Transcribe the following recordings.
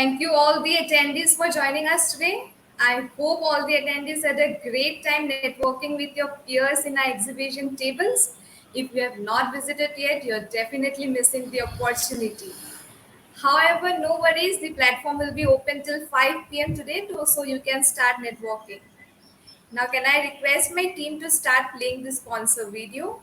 Thank you all the attendees for joining us today. I hope all the attendees had a great time networking with your peers in our exhibition tables. If you have not visited yet, you're definitely missing the opportunity. However, no worries, the platform will be open till 5 p.m. today so you can start networking. Now, can I request my team to start playing the sponsor video?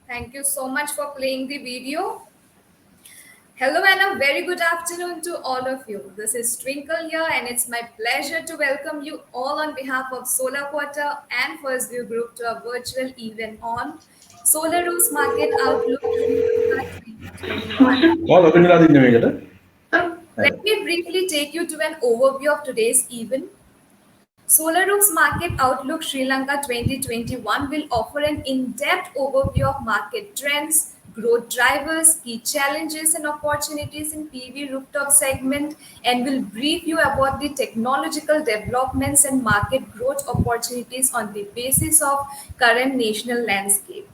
Thank you so much for playing the video. Hello and a very good afternoon to all of you. This is Twinkle here, and it's my pleasure to welcome you all on behalf of Solar Quarter and First View Group to a virtual event on SolarRoofs Market Outlook Sri Lanka 2021. Let me briefly take you to an overview of today's event. SolarRoofs Market Outlook Sri Lanka 2021 will offer an in-depth overview of market trends, growth drivers, key challenges and opportunities in PV rooftop segment, and will brief you about the technological developments and market growth opportunities on the basis of current national landscape.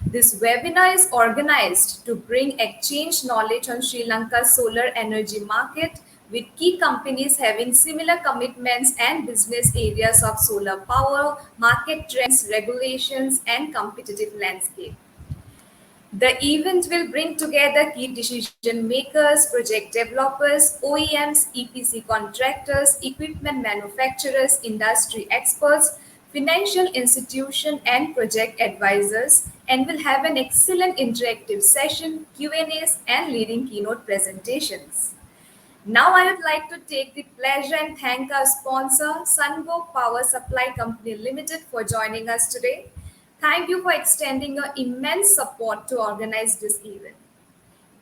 This webinar is organized to bring exchange knowledge on Sri Lanka's solar energy market with key companies having similar commitments and business areas of solar power, market trends, regulations, and competitive landscape. The event will bring together key decision makers, project developers, OEMs, EPC contractors, equipment manufacturers, industry experts, financial institution and project advisors, and will have an excellent interactive session, Q&As and leading keynote presentations. Now I would like to take the pleasure and thank our sponsor, Sungo Power Supply Company Limited, for joining us today. Thank you for extending your immense support to organize this event.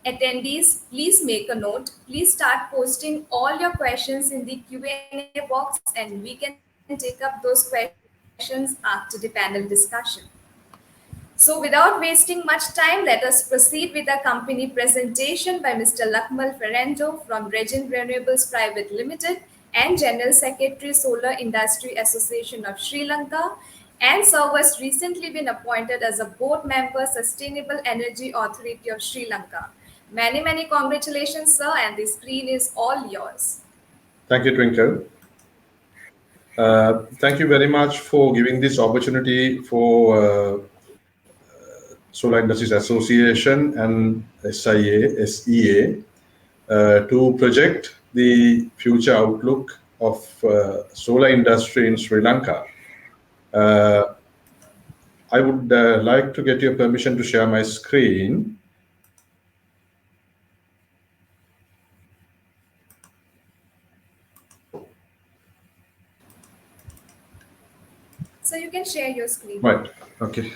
Attendees, please make a note. Please start posting all your questions in the Q&A box and we can take up those questions after the panel discussion. So without wasting much time, let us proceed with the company presentation by Mr. Lakmal Ferrando from Regent Renewables Private Limited and General Secretary Solar Industry Association of Sri Lanka, and Sir has recently been appointed as a board member Sustainable Energy Authority of Sri Lanka. Many congratulations, sir, and the screen is all yours. Thank you, Twinkle. Thank you very much for giving this opportunity for Solar Industries Association and SEA to project the future outlook of solar industry in Sri Lanka. I would like to get your permission to share my screen. So you can share your screen. Right, okay.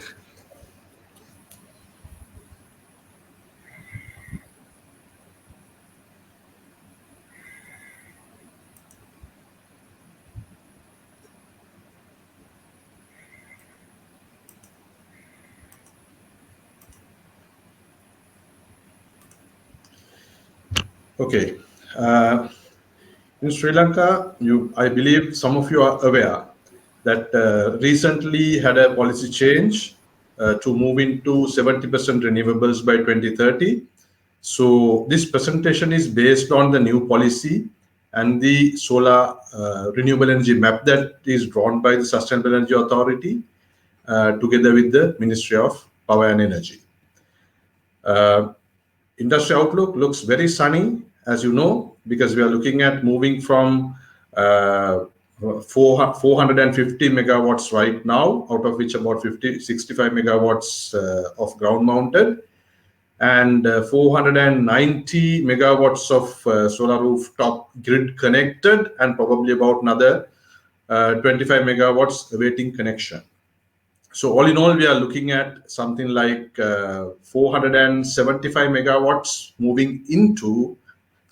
Okay. In Sri Lanka, I believe some of you are aware that recently had a policy change to move into 70% renewables by 2030. So this presentation is based on the new policy and the solar renewable energy map that is drawn by the Sustainable Energy Authority together with the Ministry of Power and Energy. Industry outlook looks very sunny, as you know, because we are looking at moving from 450 megawatts right now, out of which about 65 megawatts of ground mounted, and 490 megawatts of solar rooftop grid connected, and probably about another 25 megawatts awaiting connection. So all in all, we are looking at something like 475 megawatts moving into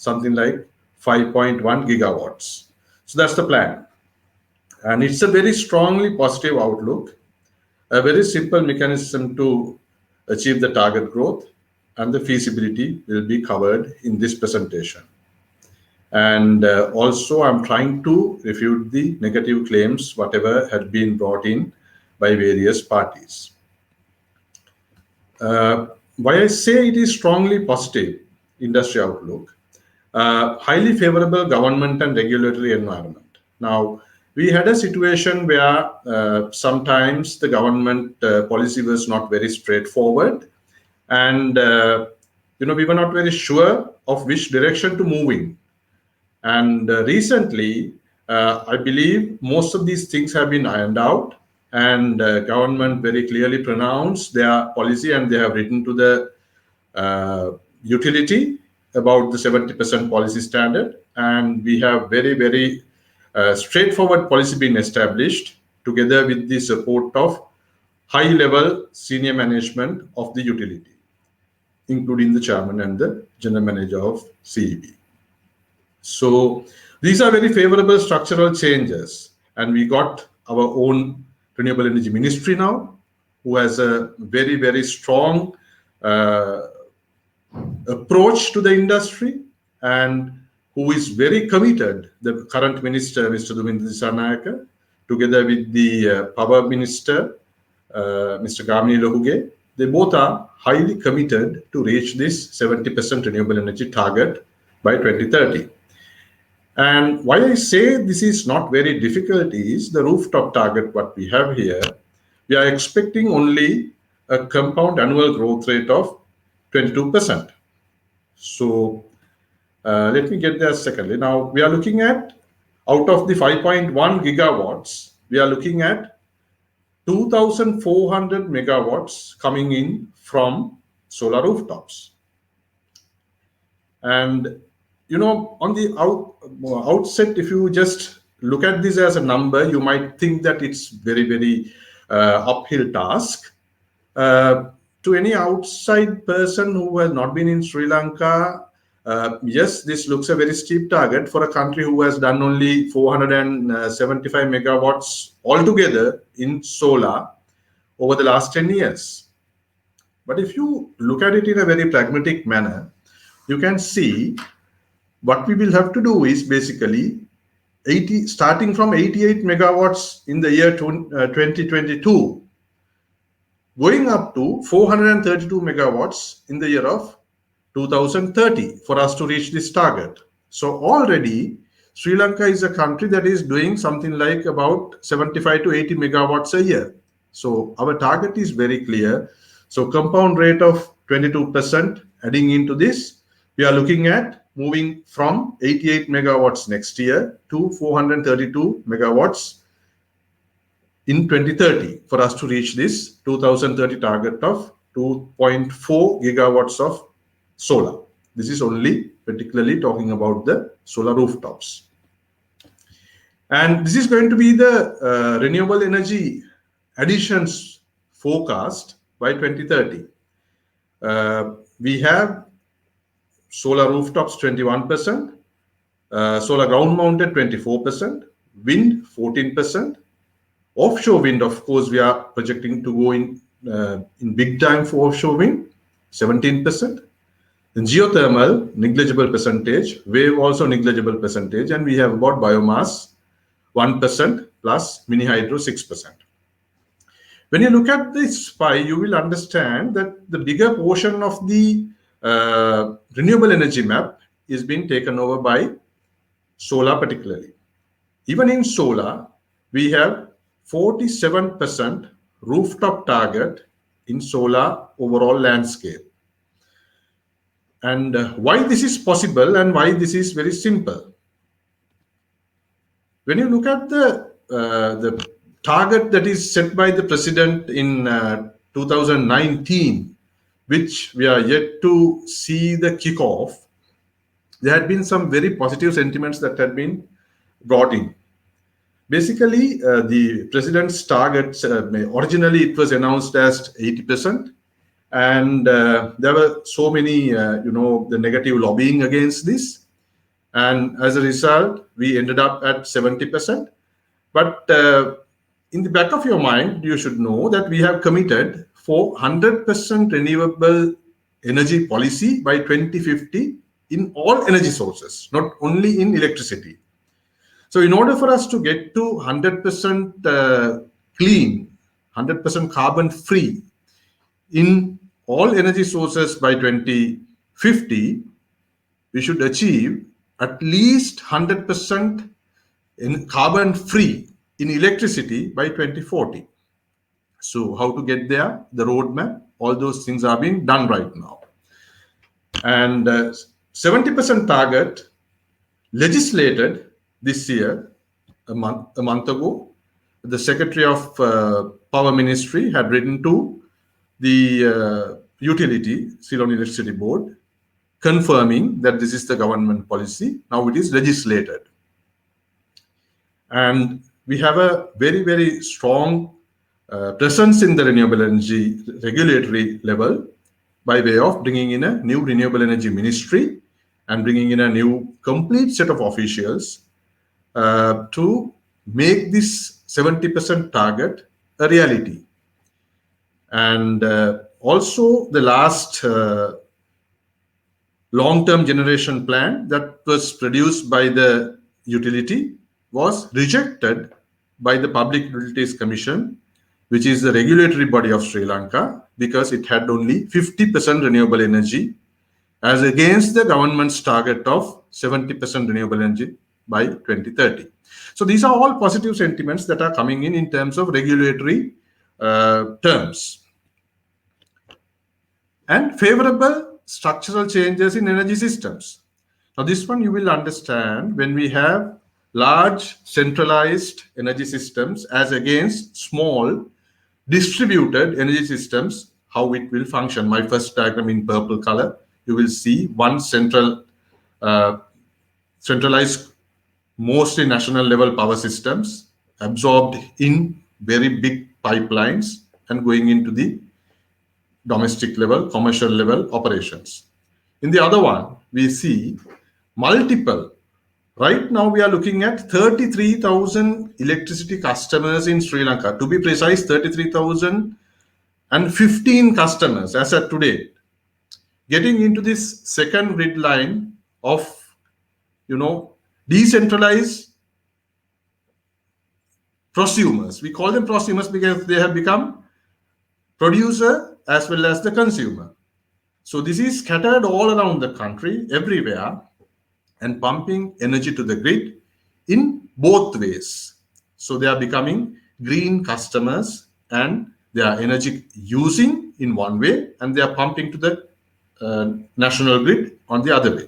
something like 5.1 gigawatts. So that's the plan. And it's a very strongly positive outlook, a very simple mechanism to achieve the target growth, and the feasibility will be covered in this presentation. And also, I'm trying to refute the negative claims, whatever had been brought in by various parties. Why I say it is strongly positive industry outlook, highly favorable government and regulatory environment. Now, we had a situation where sometimes the government policy was not very straightforward, and we were not very sure of which direction to move in. And recently, I believe most of these things have been ironed out, and government very clearly pronounced their policy, and they have written to the utility about the 70% policy standard, and we have very straightforward policy being established together with the support of high level senior management of the utility, including the chairman and the general manager of CEB. So these are very favorable structural changes, and we got our own renewable energy ministry now, who has a very strong uh, approach to the industry, and who is very committed. The current minister, Mr. Dumindra Dissanayake, together with the power minister, Mr. Gamini Lohuge, they both are highly committed to reach this 70% renewable energy target by 2030. And why I say this is not very difficult is the rooftop target what we have here. We are expecting only a compound annual growth rate of 22%. So let me get there secondly. Now we are looking at, out of the 5.1 gigawatts, we are looking at 2,400 megawatts coming in from solar rooftops. And on the outset, if you just look at this as a number, you might think that it's very uphill task. To any outside person who has not been in Sri Lanka, yes, this looks a very steep target for a country who has done only 475 megawatts altogether in solar over the last 10 years. But if you look at it in a very pragmatic manner, you can see what we will have to do is basically starting from 88 megawatts in the year 2022, going up to 432 megawatts in the year of 2030 for us to reach this target. So already Sri Lanka is a country that is doing something like about 75 to 80 megawatts a year. So our target is very clear. So compound rate of 22% adding into this, we are looking at moving from 88 megawatts next year to 432 megawatts in 2030 for us to reach this 2030 target of 2.4 gigawatts of solar. This is only particularly talking about the solar rooftops. And this is going to be the renewable energy additions forecast by 2030. We have solar rooftops 21%, solar ground mounted 24%, wind 14%, offshore wind, of course, we are projecting to go in big time for offshore wind, 17%. Then geothermal, negligible percentage, wave also negligible percentage, and we have about biomass 1% plus mini hydro 6%. When you look at this pie, you will understand that the bigger portion of the renewable energy map is being taken over by solar particularly. Even in solar, we have 47% rooftop target in solar overall landscape. And why this is possible and why this is very simple. When you look at the target that is set by the president in 2019, which we are yet to see the kickoff, there had been some very positive sentiments that had been brought in. Basically, the president's target, originally it was announced as 80%, and there were so many, the negative lobbying against this. And as a result, we ended up at 70%. But in the back of your mind, you should know that we have committed for 100% renewable energy policy by 2050 in all energy sources, not only in electricity. So in order for us to get to 100% clean, 100% carbon free in all energy sources by 2050, we should achieve at least 100% in carbon free in electricity by 2040. So how to get there, the roadmap, all those things are being done right now. And 70% target legislated this year, a month ago, the Secretary of Power Ministry had written to the utility, Ceylon Electricity Board, confirming that this is the government policy. Now it is legislated. And we have a very, very strong presence in the renewable energy regulatory level by way of bringing in a new renewable energy ministry and bringing in a new complete set of officials to make this 70% target a reality. And also the last long-term generation plan that was produced by the utility was rejected by the Public Utilities Commission, which is the regulatory body of Sri Lanka, because it had only 50% renewable energy as against the government's target of 70% renewable energy by 2030. So these are all positive sentiments that are coming in terms of regulatory terms. And favorable structural changes in energy systems. Now this one you will understand when we have large centralized energy systems as against small distributed energy systems, how it will function. My first diagram in purple color, you will see one centralized, mostly national level power systems absorbed in very big pipelines and going into the domestic level, commercial level operations. In the other one, we see multiple. Right now, we are looking at 33,000 electricity customers in Sri Lanka. To be precise, 33,015 customers as of today. Getting into this second grid line of, decentralized prosumers. We call them prosumers because they have become producer as well as the consumer. So this is scattered all around the country, everywhere, and pumping energy to the grid in both ways. So they are becoming green customers and they are energy using in one way and they are pumping to the national grid on the other way.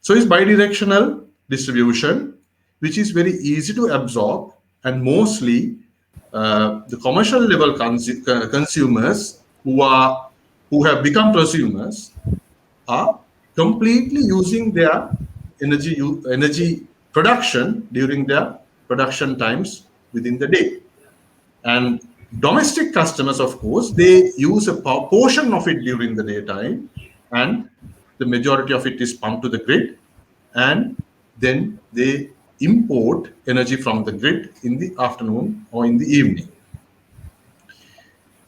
So it's bidirectional distribution, which is very easy to absorb, and mostly the commercial level consumers who have become prosumers are completely using their energy production during their production times within the day. And domestic customers, of course, they use a portion of it during the daytime, and the majority of it is pumped to the grid, and then they import energy from the grid in the afternoon or in the evening.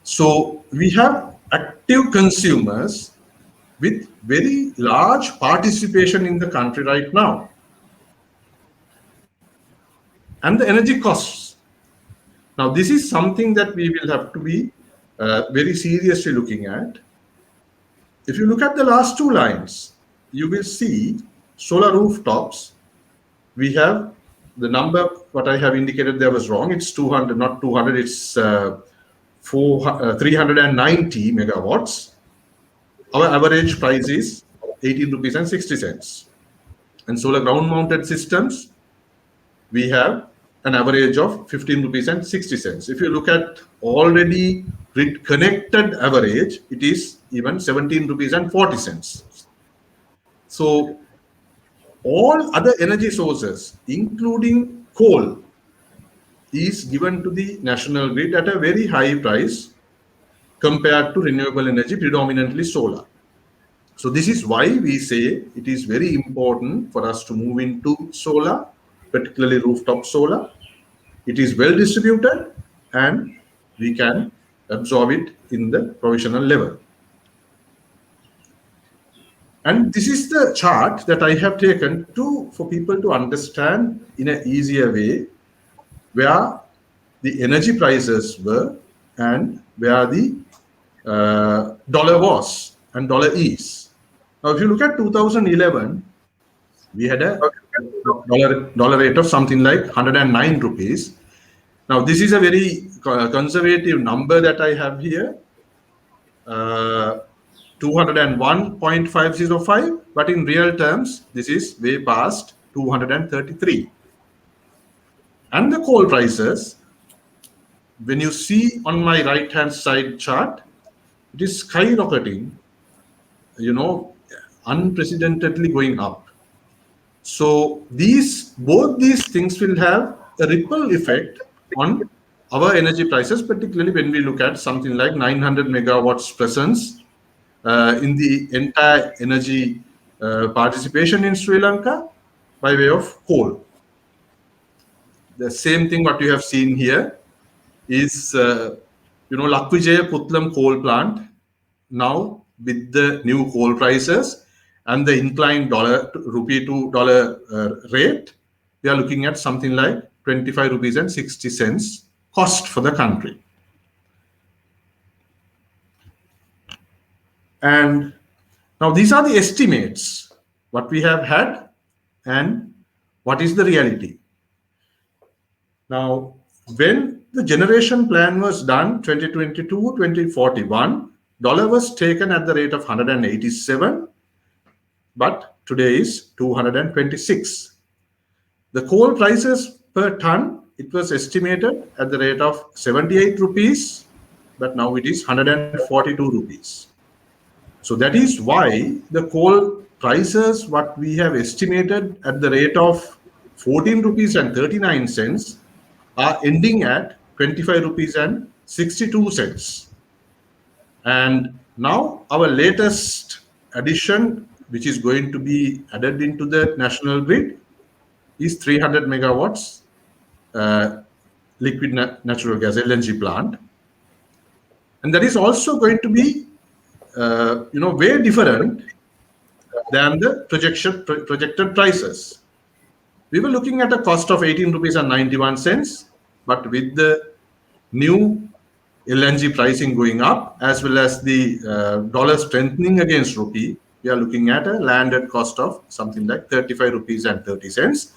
So we have active consumers with very large participation in the country right now. And the energy costs. Now, this is something that we will have to be very seriously looking at. If you look at the last two lines, you will see solar rooftops. We have the number, what I have indicated there was wrong. It's 200, not 200, it's 390 megawatts. Our average price is 18 rupees and 60 cents. And solar ground mounted systems, we have an average of 15 rupees and 60 cents. If you look at already grid connected average, it is even 17 rupees and 40 cents. So all other energy sources, including coal, is given to the national grid at a very high price compared to renewable energy, predominantly solar. So this is why we say it is very important for us to move into solar, particularly rooftop solar. It is well distributed and we can absorb it in the provisional level. And this is the chart that I have taken for people to understand in an easier way where the energy prices were and where the dollar was and dollar is. Now, if you look at 2011, we had a dollar rate of something like 109 rupees. Now, this is a very conservative number that I have here, 201.505, but in real terms, this is way past 233. And the coal prices when you see on my right hand side chart, it is skyrocketing, you know, unprecedentedly going up. So both these things will have a ripple effect on our energy prices, particularly when we look at something like 900 megawatts presence in the entire energy participation in Sri Lanka by way of coal. The same thing what you have seen here is, Lakvijaya Putlam coal plant. Now, with the new coal prices and the inclined rupee to dollar rate, we are looking at something like 25 rupees and 60 cents cost for the country. And now these are the estimates, what we have had and what is the reality. Now, when the generation plan was done, 2022-2041, dollar was taken at the rate of 187, but today is 226. The coal prices per ton, it was estimated at the rate of 78 rupees, but now it is 142 rupees. So that is why the coal prices, what we have estimated at the rate of 14 rupees and 39 cents, are ending at 25 rupees and 62 cents. And now our latest addition, which is going to be added into the national grid, is 300 megawatts liquid natural gas LNG plant. And that is also going to be, way different than the projected prices. We were looking at a cost of 18 rupees and 91 cents, but with the new LNG pricing going up, as well as the dollar strengthening against rupee, we are looking at a landed cost of something like 35 rupees and 30 cents.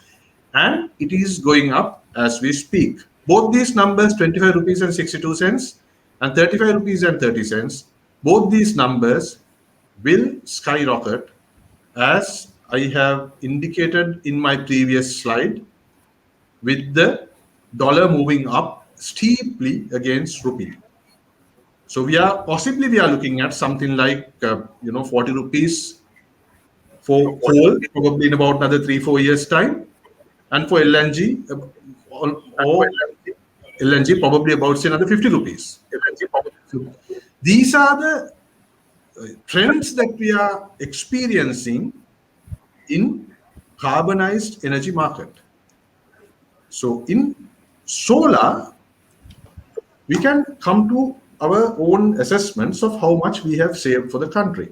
And it is going up as we speak. Both these numbers, 25 rupees and 62 cents and 35 rupees and 30 cents, both these numbers will skyrocket, as I have indicated in my previous slide, with the dollar moving up steeply against rupee. So we are looking at something like 40 rupees for coal, probably in about another 3-4 years time, and for LNG or LNG probably about say another 50 rupees. So these are the trends that we are experiencing in carbonized energy market. So in solar, we can come to our own assessments of how much we have saved for the country.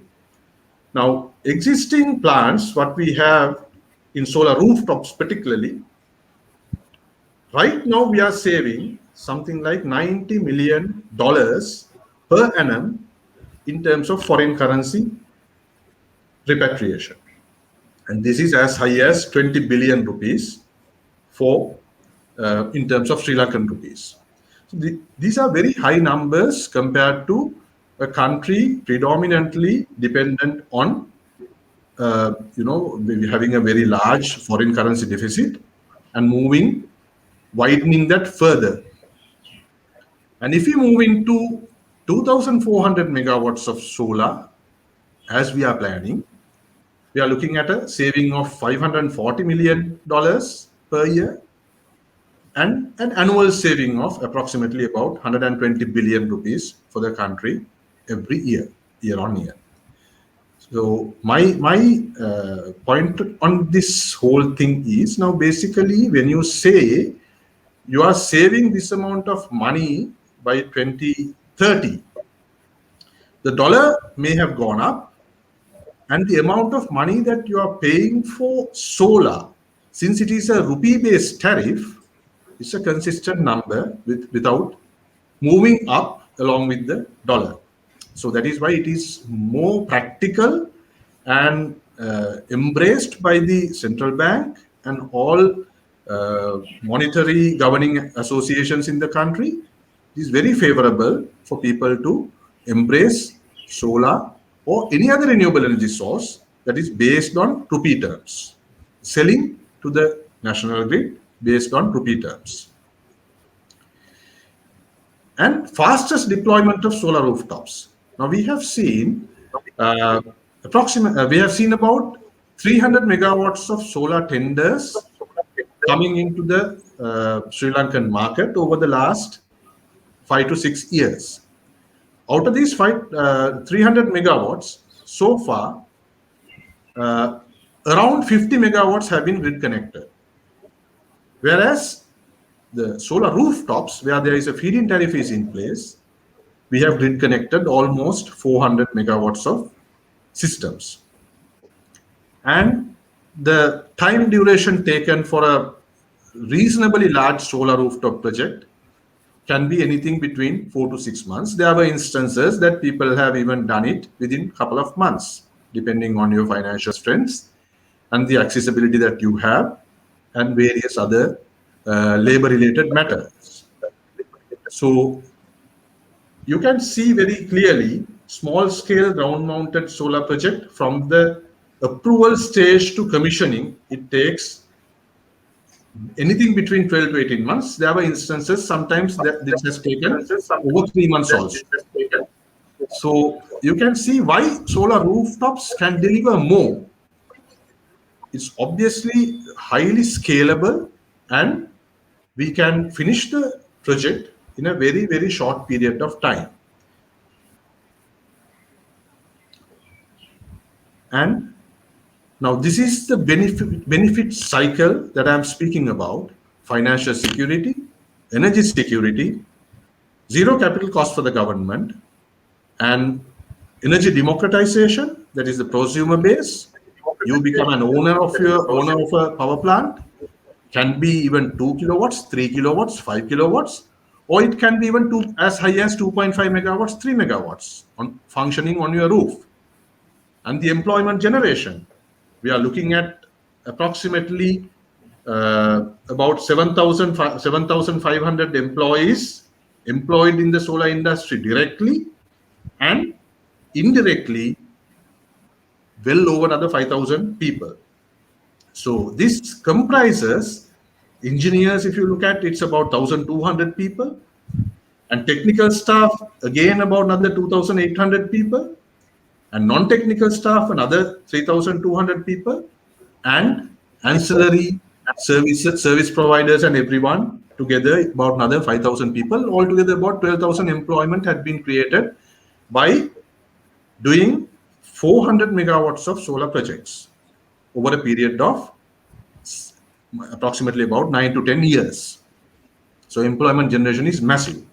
Now, existing plants, what we have in solar rooftops particularly, right now we are saving something like $90 million per annum in terms of foreign currency repatriation. And this is as high as 20 billion rupees for in terms of Sri Lankan rupees. So these are very high numbers compared to a country predominantly dependent on, having a very large foreign currency deficit and widening that further. And if we move into 2,400 megawatts of solar, as we are planning, we are looking at a saving of $540 million per year and an annual saving of approximately about 120 billion rupees for the country every year on year. So my point on this whole thing is, now basically when you say you are saving this amount of money by 2030, the dollar may have gone up, and the amount of money that you are paying for solar, since it is a rupee-based tariff, it's a consistent number without moving up along with the dollar. So that is why it is more practical and embraced by the central bank and all monetary governing associations in the country. It is very favorable for people to embrace solar or any other renewable energy source that is based on rupee terms, selling to the national grid based on rupee terms. and fastest deployment of solar rooftops. Now we have seen uh, we have seen about 300 megawatts of solar tenders coming into the Sri Lankan market over the last 5 to 6 years. Out of these 300 megawatts, so far, uh, around 50 megawatts have been grid connected. Whereas the solar rooftops, where there is a feed-in tariff is in place, we have grid connected almost 400 megawatts of systems. And the time duration taken for a reasonably large solar rooftop project can be anything between 4 to 6 months. There were instances that people have even done it within a couple of months, depending on your financial strengths and the accessibility that you have and various other labor-related matters. So you can see very clearly small-scale ground-mounted solar project from the approval stage to commissioning, it takes anything between 12 to 18 months. There were instances sometimes that this has taken over 3 months also. So you can see why solar rooftops can deliver more. It's obviously highly scalable and we can finish the project in a very, very short period of time. And now this is the benefit cycle that I'm speaking about: financial security, energy security, zero capital cost for the government, and energy democratization, that is the prosumer base. You become an owner of a power plant, can be even 2 kilowatts, 3 kilowatts, 5 kilowatts, or it can be even as high as 2.5 megawatts, 3 megawatts on functioning on your roof. And the employment generation, we are looking at approximately about 7,500 employees employed in the solar industry directly and indirectly well over another 5,000 people. So this comprises engineers, if you look at it's about 1,200 people, and technical staff, again about another 2,800 people, and non-technical staff, another 3,200 people, and ancillary service providers and everyone together about another 5,000 people. Altogether about 12,000 employment had been created by doing 400 megawatts of solar projects over a period of approximately about 9 to 10 years. So employment generation is massive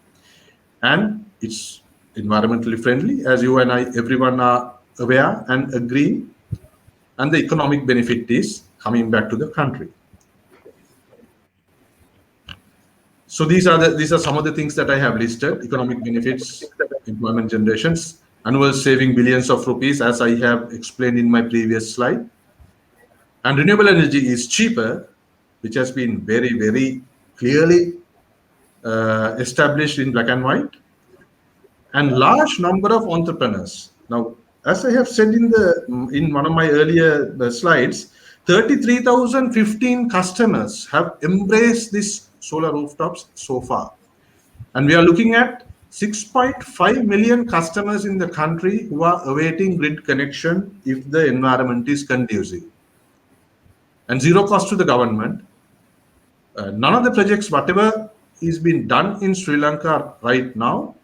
and it's environmentally friendly, as you and I, everyone are aware and agree, and the economic benefit is coming back to the country. So these are some of the things that I have listed: economic benefits, employment generations, annual saving billions of rupees, as I have explained in my previous slide. And renewable energy is cheaper, which has been very, very clearly established in black and white, and large number of entrepreneurs. Now, as I have said in one of my earlier slides, 33,015 customers have embraced this solar rooftops so far. And we are looking at 6.5 million customers in the country who are awaiting grid connection if the environment is conducive. And zero cost to the government. None of the projects, whatever is being done in Sri Lanka right now,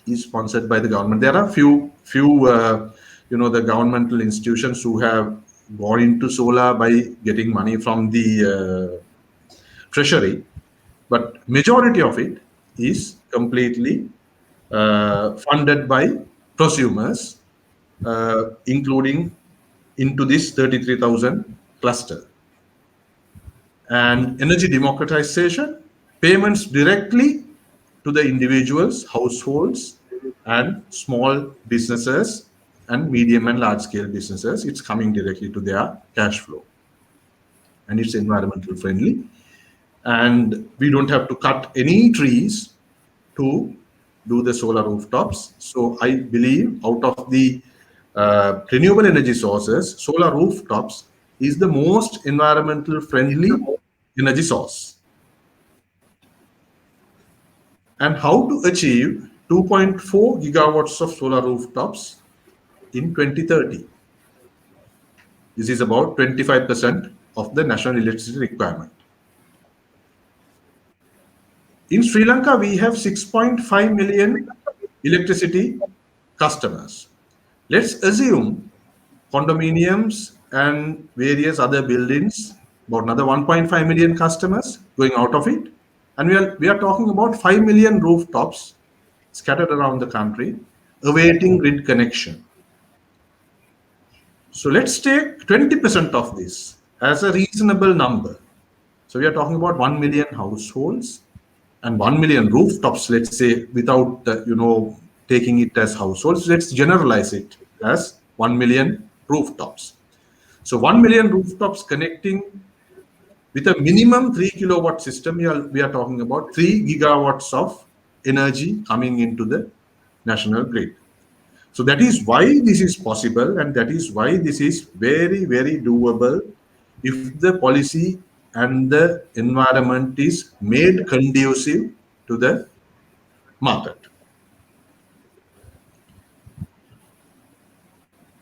is sponsored by the government. There are few the governmental institutions who have gone into solar by getting money from the treasury, but majority of it is completely funded by prosumers, including into this 33,000 cluster. And energy democratization, payments directly to the individuals, households, and small businesses and medium and large scale businesses. It's coming directly to their cash flow. And it's environmental friendly. And we don't have to cut any trees to do the solar rooftops. So I believe out of the renewable energy sources, solar rooftops is the most environmental friendly energy source. and how to achieve 2.4 gigawatts of solar rooftops in 2030. This is about 25% of the national electricity requirement. In Sri Lanka, we have 6.5 million electricity customers. Let's assume condominiums and various other buildings, about another 1.5 million customers going out of it. And we are talking about 5 million rooftops scattered around the country awaiting grid connection. So let's take 20% of this as a reasonable number. So we are talking about 1 million households and 1 million rooftops, let's say, without, taking it as households. Let's generalize it as 1 million rooftops. So 1 million rooftops connecting with a minimum 3 kilowatt system, we are talking about 3 gigawatts of energy coming into the national grid. So that is why this is possible, and that is why this is very, very doable if the policy and the environment is made conducive to the market.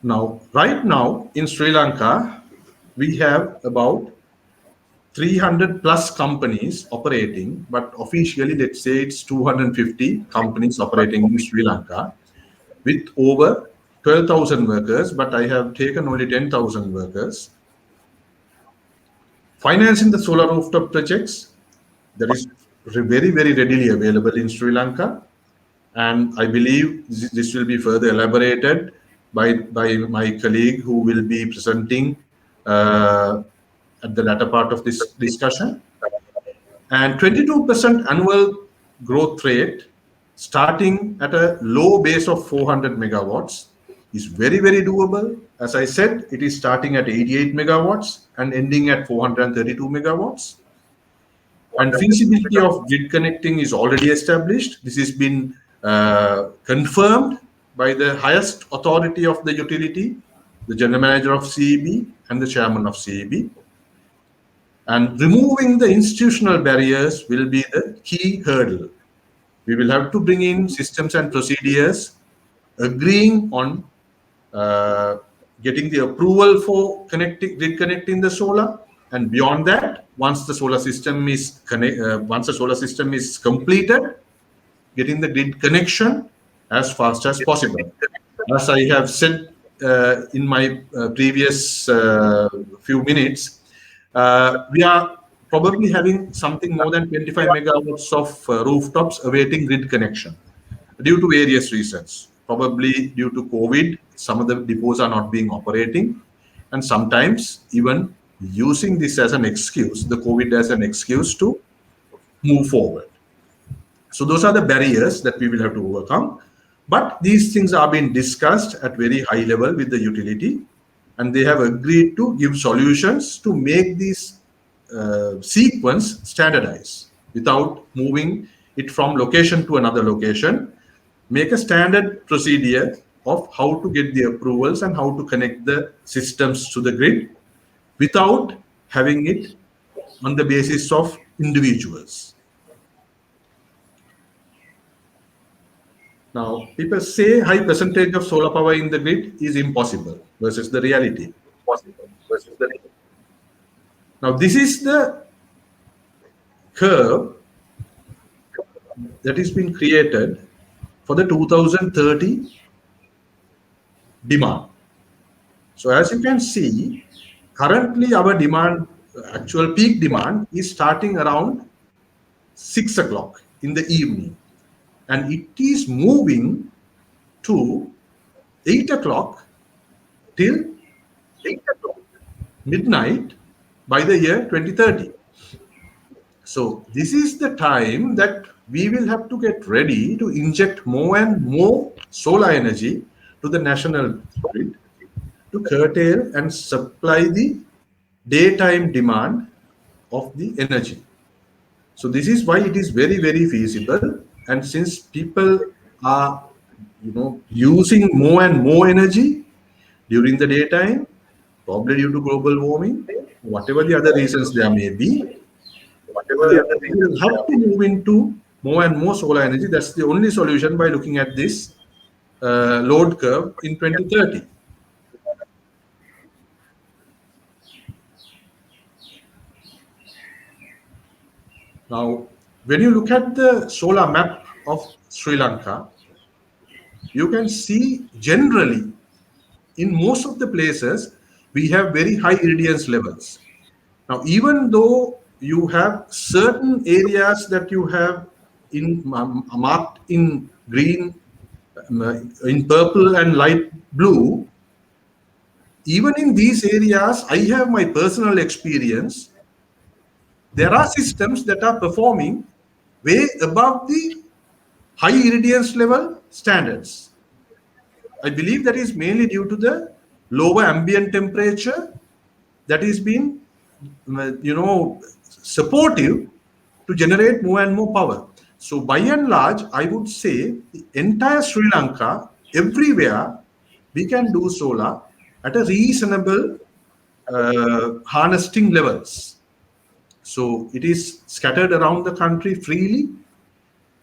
Now, right now in Sri Lanka, we have about 300 plus companies operating, but officially, let's say it's 250 companies operating in Sri Lanka with over 12,000 workers, but I have taken only 10,000 workers. Financing the solar rooftop projects, that is very, very readily available in Sri Lanka. And I believe this will be further elaborated by my colleague who will be presenting at the latter part of this discussion. And 22% annual growth rate starting at a low base of 400 megawatts is very, very doable. As I said, it is starting at 88 megawatts and ending at 432 megawatts. And feasibility of grid connecting is already established. This has been confirmed by the highest authority of the utility, the general manager of CEB and the chairman of CEB. And removing the institutional barriers will be the key hurdle. We will have to bring in systems and procedures, agreeing on getting the approval for grid connecting the solar, and beyond that, once the solar system is completed, getting the grid connection as fast as possible. As I have said in my previous few minutes, we are probably having something more than 25 megawatts of rooftops awaiting grid connection due to various reasons. Probably due to COVID, some of the depots are not being operating, and sometimes even using this as an excuse, the COVID as an excuse to move forward. So those are the barriers that we will have to overcome. But these things are being discussed at very high level with the utility, and they have agreed to give solutions to make this sequence standardized without moving it from location to another location. Make a standard procedure of how to get the approvals and how to connect the systems to the grid without having it on the basis of individuals. Now, people say high percentage of solar power in the grid is impossible versus the reality. Now, this is the curve that has been created for the 2030 demand. So as you can see, currently our demand, actual peak demand, is starting around 6 o'clock in the evening, and it is moving to 8 o'clock till midnight by the year 2030. So this is the time that we will have to get ready to inject more and more solar energy to the national grid to curtail and supply the daytime demand of the energy. So this is why it is very, very feasible. And since people are, using more and more energy during the daytime, probably due to global warming, whatever the other reasons there may be, we will have to move into more and more solar energy. That's the only solution by looking at this load curve in 2030. Now, when you look at the solar map of Sri Lanka, you can see generally in most of the places we have very high irradiance levels. Now, even though you have certain areas that you have in marked in green, in purple and light blue, even in these areas, I have my personal experience. There are systems that are performing way above the high irradiance level standards. I believe that is mainly due to the lower ambient temperature that is being, supportive to generate more and more power. So by and large, I would say the entire Sri Lanka, everywhere, we can do solar at a reasonable harnessing levels. So it is scattered around the country freely,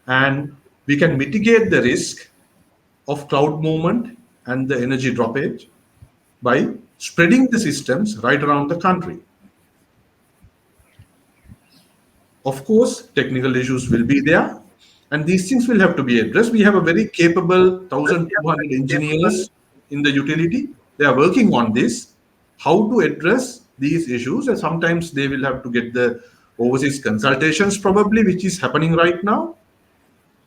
and we can mitigate the risk of cloud movement and the energy droppage by spreading the systems right around the country. Of course, technical issues will be there, and these things will have to be addressed. We have a very capable 1,200 engineers in the utility. They are working on this, how to address these issues, and sometimes they will have to get the overseas consultations, probably, which is happening right now.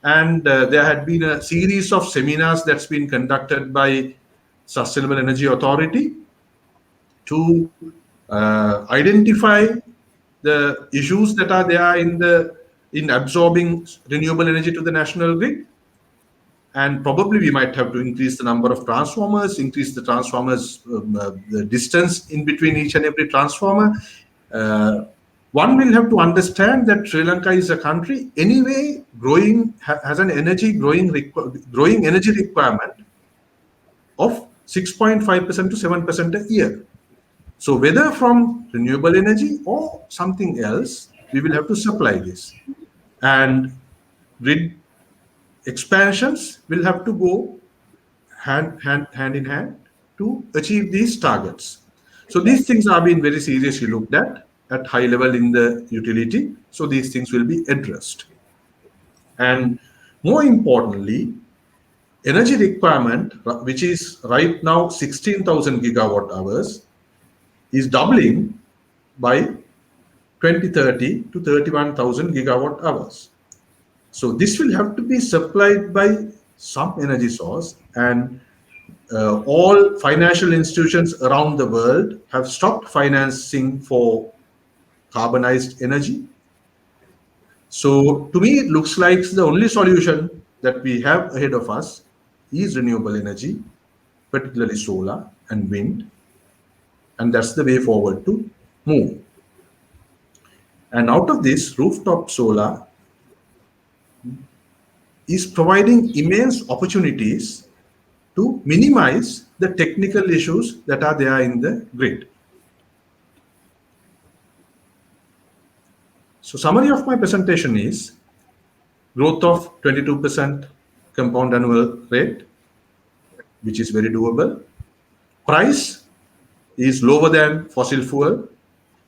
And there had been a series of seminars that's been conducted by Sustainable Energy Authority to identify the issues that are there in absorbing renewable energy to the national grid. And probably we might have to increase the number of transformers, increase the transformers, the distance in between each and every transformer. One will have to understand that Sri Lanka is a country anyway growing, has an growing energy requirement of 6.5% to 7% a year. So whether from renewable energy or something else, we will have to supply this. And grid expansions will have to go hand in hand to achieve these targets. So these things are being very seriously looked at high level in the utility. So these things will be addressed. And more importantly, energy requirement, which is right now 16,000 gigawatt hours, is doubling by 2030 to 31,000 gigawatt hours. So this will have to be supplied by some energy source, and all financial institutions around the world have stopped financing for carbonized energy. So to me, it looks like the only solution that we have ahead of us is renewable energy, particularly solar and wind, and that's the way forward to move. And out of this, rooftop solar is providing immense opportunities to minimize the technical issues that are there in the grid. So summary of my presentation is growth of 22% compound annual rate, which is very doable. Price is lower than fossil fuel,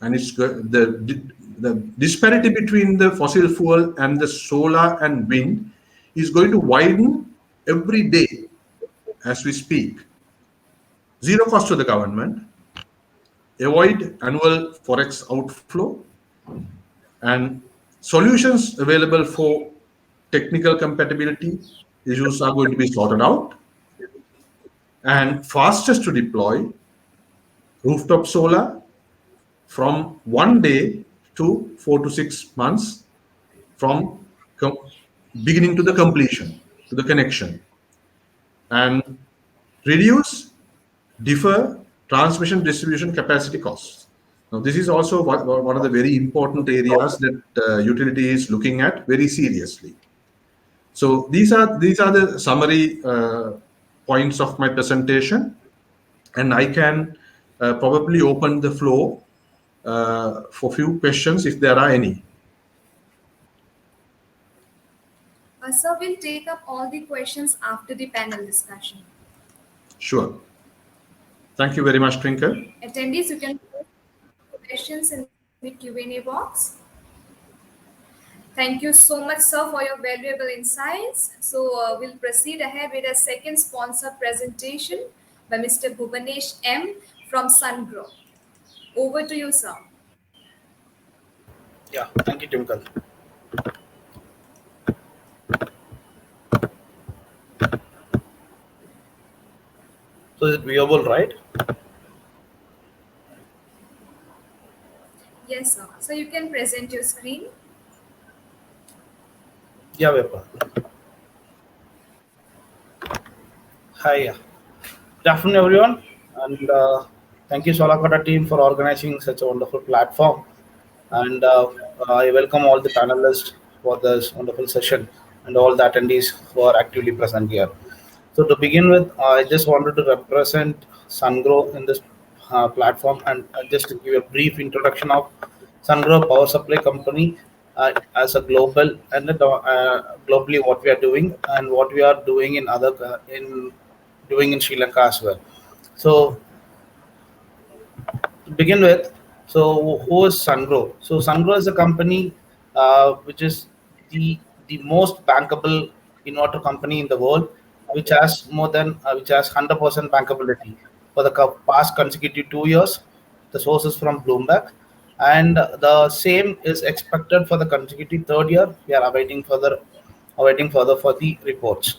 and it's the disparity between the fossil fuel and the solar and wind is going to widen every day as we speak. Zero cost to the government, avoid annual forex outflow, and solutions available for technical compatibility issues are going to be sorted out. And fastest to deploy rooftop solar from 1 day to 4 to 6 months from beginning to the completion, to the connection. And reduce, defer transmission distribution capacity costs. Now, this is also one of the very important areas that utility is looking at very seriously. So these are the summary points of my presentation, and I can probably open the floor for few questions if there are any. Sir, we'll take up all the questions after the panel discussion. Sure. Thank you very much, Twinkle. Attendees, you can post questions in the Q&A box. Thank you so much, sir, for your valuable insights. So we'll proceed ahead with a second sponsor presentation by Mr. Bhubanesh M. from SunGrow. Over to you, sir. Yeah, thank you, Twinkle. So is it viewable, right? Yes, sir. So you can present your screen. Yeah, Vepa. Hi, yeah. Good afternoon, everyone, and thank you, SolarRoofs team, for organizing such a wonderful platform. And I welcome all the panelists for this wonderful session and all the attendees who are actively present here. So to begin with, I just wanted to represent SunGrow in this platform and just to give a brief introduction of SunGrow Power Supply Company as a global and globally what we are doing and what we are doing in other in doing in Sri Lanka as well. So to begin with, so who is SunGrow? So SunGrow is a company which is the most bankable inverter company in the world, which has more than which has 100% bankability for the past consecutive 2 years. The source is from Bloomberg, and the same is expected for the consecutive third year. We are awaiting further for the reports.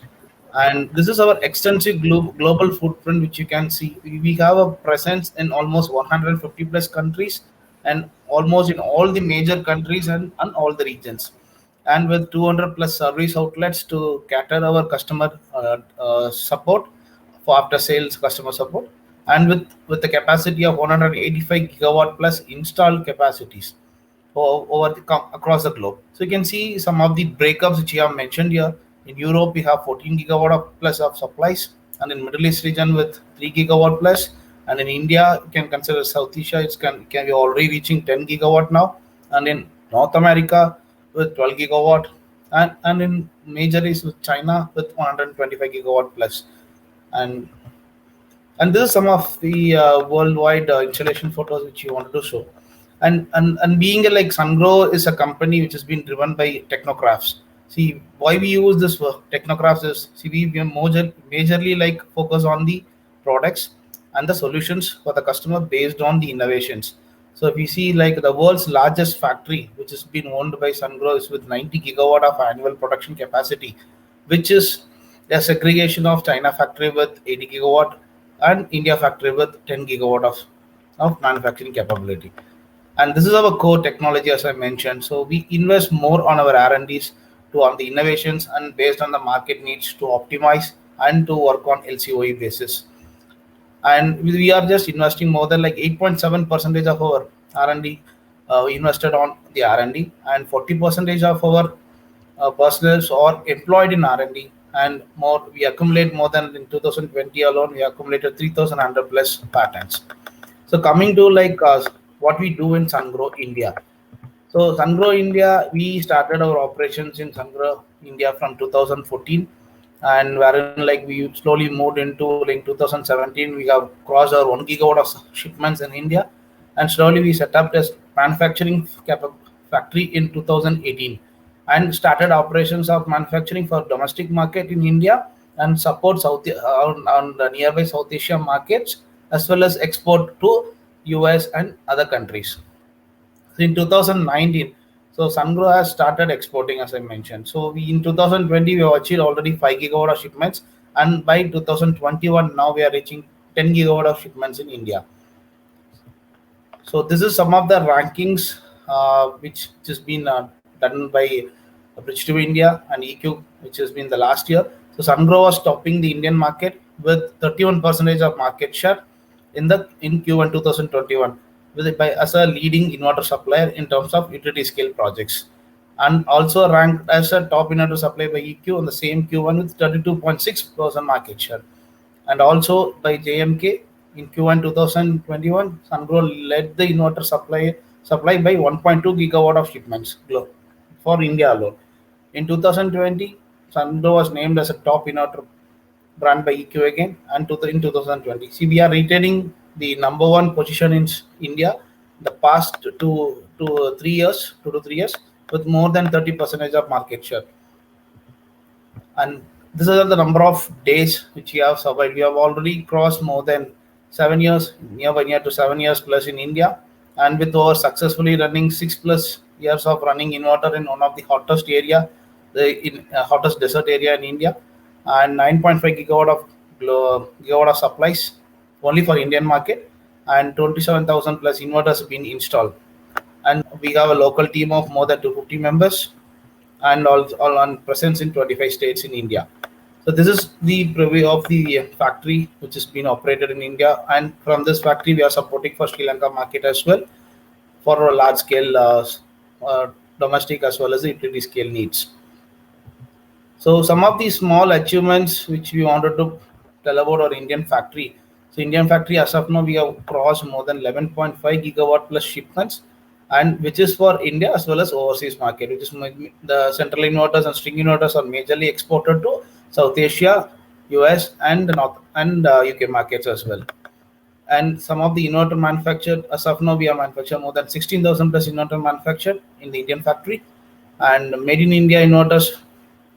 And this is our extensive global footprint, which you can see. We have a presence in almost 150 plus countries and almost in all the major countries and all the regions, and with 200 plus service outlets to cater our customer support for after sales customer support, and with the capacity of 185 gigawatt plus installed capacities across the globe. So you can see some of the breakups which you have mentioned here. In Europe, we have 14 gigawatt of plus of supplies, and in Middle East region with 3 gigawatt plus, and in India, you can consider South Asia, it can be already reaching 10 gigawatt now, and in North America with 12 gigawatt, and in major is with China with 125 gigawatt plus, and this is some of the worldwide installation photos which you wanted to show. And being a, like SunGrow is a company which has been driven by technocrafts. See why we use this technocrafts is, see, we are majorly like focus on the products and the solutions for the customer based on the innovations. So if you see like the world's largest factory, which has been owned by SunGrow, is with 90 gigawatt of annual production capacity, which is a segregation of China factory with 80 gigawatt and India factory with 10 gigawatt of manufacturing capability. And this is our core technology, as I mentioned. So we invest more on our R&Ds to on the innovations and based on the market needs to optimize and to work on LCOE basis. And we are just investing more than like 8.7 percentage of our R&D invested on the R&D, and 40 percentage of our personnel are employed in R&D, and more we accumulate more than in 2020 alone we accumulated 3,100 plus patents. So coming to like what we do in SunGrow India. So SunGrow India, we started our operations in SunGrow India from 2014, and wherein like we slowly moved into like 2017, we have crossed our 1 gigawatt of shipments in India, and slowly we set up this manufacturing factory in 2018, and started operations of manufacturing for domestic market in India and support on the nearby South Asia markets as well as export to US and other countries. So in 2019, so SunGrow has started exporting, as I mentioned. So we in 2020 we have achieved already 5 gigawatt of shipments, and by 2021 now we are reaching 10 gigawatt of shipments in India. So this is some of the rankings which has been done by Bridge to India and EQ, which has been the last year. So SunGrow was topping the Indian market with 31% of market share in Q1 2021, with it by as a leading inverter supplier in terms of utility scale projects, and also ranked as a top inverter supplier by EQ on the same Q1 with 32.6% market share. And also by JMK in Q1 2021, SunGrow led the inverter supply by 1.2 gigawatt of shipments for India alone. In 2020, Sungrow was named as a top inverter brand by EQ again, and in 2020. See, we are retaining the number one position in India the past 2 to 3 years, 2 to 3 years, with more than 30% of market share. And this is the number of days which we have survived. We have already crossed more than 7 years, near to 7 years plus in India, and with over successfully running 6 plus years of running inverter in one of the hottest area, the hottest desert area in India, and 9.5 gigawatt of supplies only for Indian market, and 27,000 plus inverters have been installed. And we have a local team of more than 250 members, and all on presence in 25 states in India. So this is the preview of the factory which has been operated in India, and from this factory we are supporting for Sri Lanka market as well for a large scale uh, domestic as well as the utility scale needs. So some of these small achievements which we wanted to tell about our Indian factory. So Indian factory as of now we have crossed more than 11.5 gigawatt plus shipments, and which is for India as well as overseas market, which is the central inverters and string inverters are majorly exported to South Asia, US, and North and UK markets as well. And some of the inverter manufactured as of now we are manufactured more than 16,000 plus inverter manufactured in the Indian factory, and made in India inverters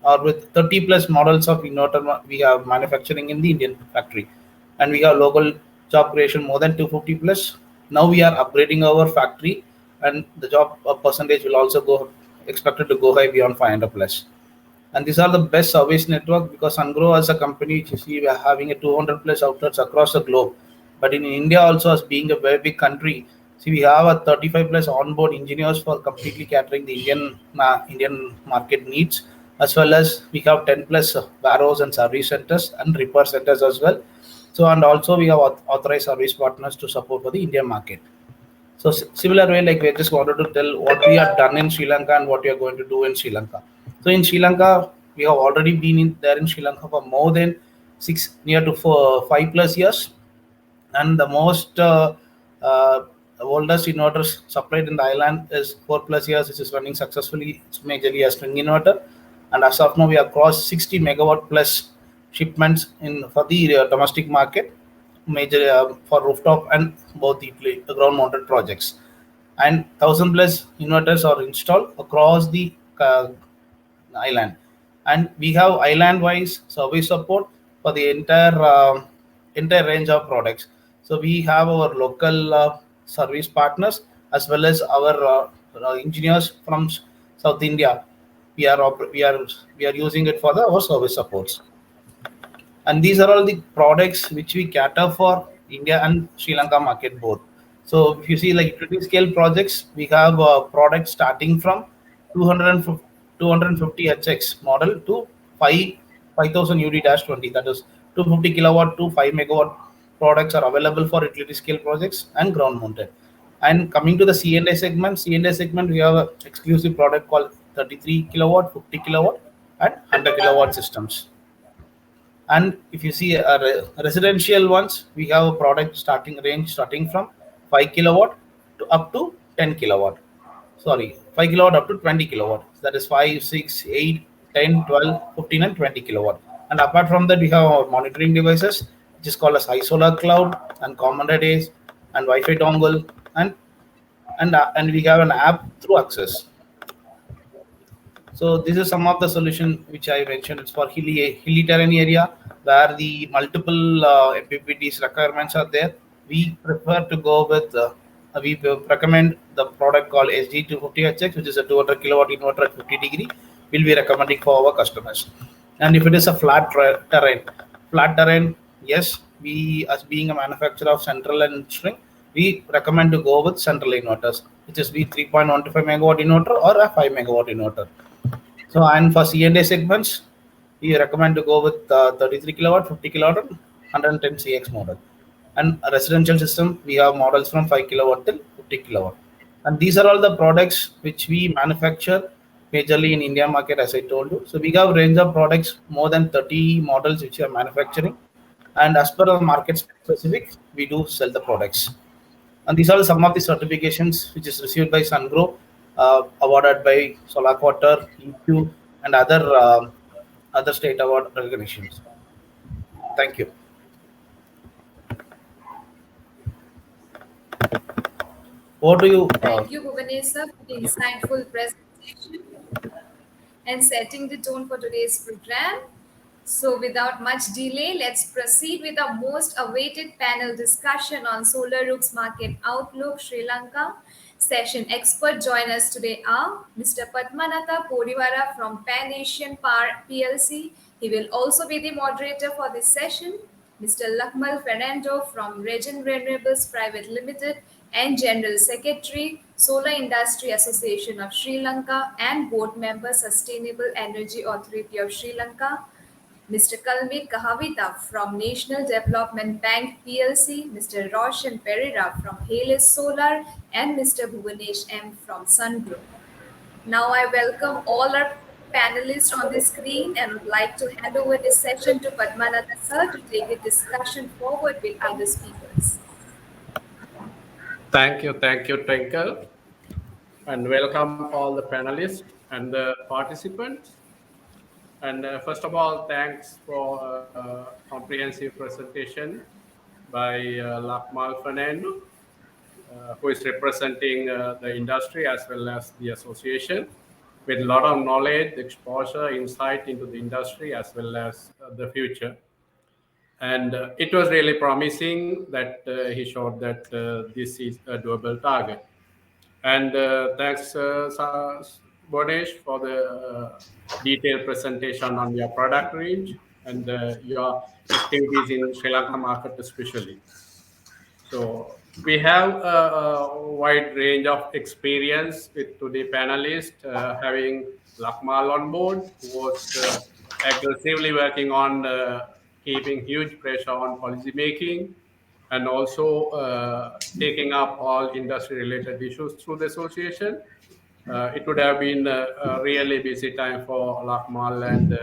or with 30 plus models of inverter we are manufacturing in the Indian factory, and we have local job creation more than 250 plus. Now we are upgrading our factory, and the job percentage will also go expected to go high beyond 500 plus. And these are the best service network because Sungrow as a company, you see, we are having a 200 plus outlets across the globe. But in India also, as being a very big country, see, we have a 35 plus onboard engineers for completely catering the Indian market needs, as well as we have 10 plus warehouse and service centers and repair centers as well. So, and also we have authorized service partners to support for the Indian market. So similar way, like we just wanted to tell what we have done in Sri Lanka and what we are going to do in Sri Lanka. So in Sri Lanka, we have already been there in Sri Lanka for more than near to 5 plus years, and the most oldest inverters supplied in the island is 4 plus years, which is running successfully. It's majorly a string inverter, and as of now, we have crossed 60 megawatt plus shipments in for the domestic market, major for rooftop and both the ground mounted projects, and 1,000 plus inverters are installed across the island, and we have island wise service support for the entire range of products. So we have our local service partners as well as our engineers from South India. We are using it for our service supports, and these are all the products which we cater for India and Sri Lanka market both. So if you see like utility scale projects, we have products starting from 250 HX model to 5000 UD-20. That is 250 kilowatt to 5 megawatt products are available for utility scale projects and ground mounted. And coming to the C&I segment, we have an exclusive product called 33 kilowatt, 50 kilowatt, and 100 kilowatt systems. And if you see residential ones, we have a product starting from 5 kilowatt to up to 10 kilowatt. Sorry, 5 kilowatt up to 20 kilowatt. That is 5, 6, 8, 10, 12, 15, and 20 kilowatt. And apart from that, we have our monitoring devices, which is called as iSolar Cloud and Commander Days and Wi-Fi dongle, and we have an app through Access. So this is some of the solution which I mentioned. It's for hilly terrain area where the multiple MPPT's requirements are there. We prefer to go with we recommend the product called SG250HX, which is a 200 kilowatt inverter at 50 degree. We'll be recommending for our customers. And if it is a flat terrain, yes, we as being a manufacturer of central and string, we recommend to go with central inverters, which is be 3.15 megawatt inverter or a 5 megawatt inverter. So, and for C&I segments, we recommend to go with 33 kilowatt, 50 kilowatt, and 110 CX model. And a residential system, we have models from 5 kilowatt till 50 kilowatt. And these are all the products which we manufacture majorly in India market, as I told you. So we have a range of products, more than 30 models which we are manufacturing. And as per the market specific, we do sell the products. And these are some of the certifications which is received by Sungrow, awarded by Solar Quarter, EQ, and other other state award recognitions. Thank you. Over to you. Thank you, Bhuvanesh, sir, for the insightful presentation and setting the tone for today's program. So, without much delay, let's proceed with our most awaited panel discussion on SolarRoofs Market Outlook, Sri Lanka. Session expert join us today are Mr. Padmanatha Podivara from Pan Asian Power PLC. He will also be the moderator for this session. Mr. Lakmal Fernando from Regen Renewables Private Limited and General Secretary, Solar Industry Association of Sri Lanka and board member, Sustainable Energy Authority of Sri Lanka. Mr. Kalmit Kahavita from National Development Bank PLC, Mr. Roshan Pereira from Hales Solar, and Mr. Bhuvanesh M from Sun Group. Now I welcome all our panelists on the screen and would like to hand over this session to Padmanatha sir to take the discussion forward with other speakers. Thank you, Twinkle, and welcome all the panelists and the participants. And first of all, thanks for comprehensive presentation by Lakmal Fernando, who is representing the industry as well as the association, with a lot of knowledge, exposure, insight into the industry as well as the future. And it was really promising that he showed that this is a doable target. And thanks, Bonesh, for the detailed presentation on your product range and your activities in Sri Lanka market especially. So we have a wide range of experience with today panelists, having Lakmal on board, who was aggressively working on keeping huge pressure on policy making and also taking up all industry-related issues through the association. It would have been a really busy time for Lakmal and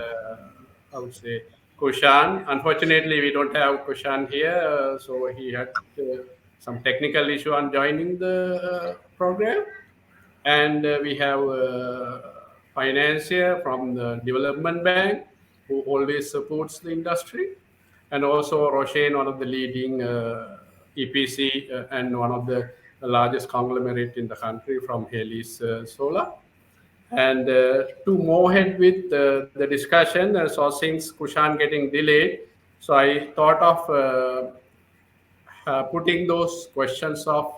I would say Kushan. Unfortunately, we don't have Kushan here, so he had some technical issue on joining the program. And we have financier from the Development Bank who always supports the industry, and also Roshan, one of the leading EPC and one of the largest conglomerate in the country from Hales Solar. And to move ahead with the discussion, so since Kushan getting delayed, so I thought of putting those questions of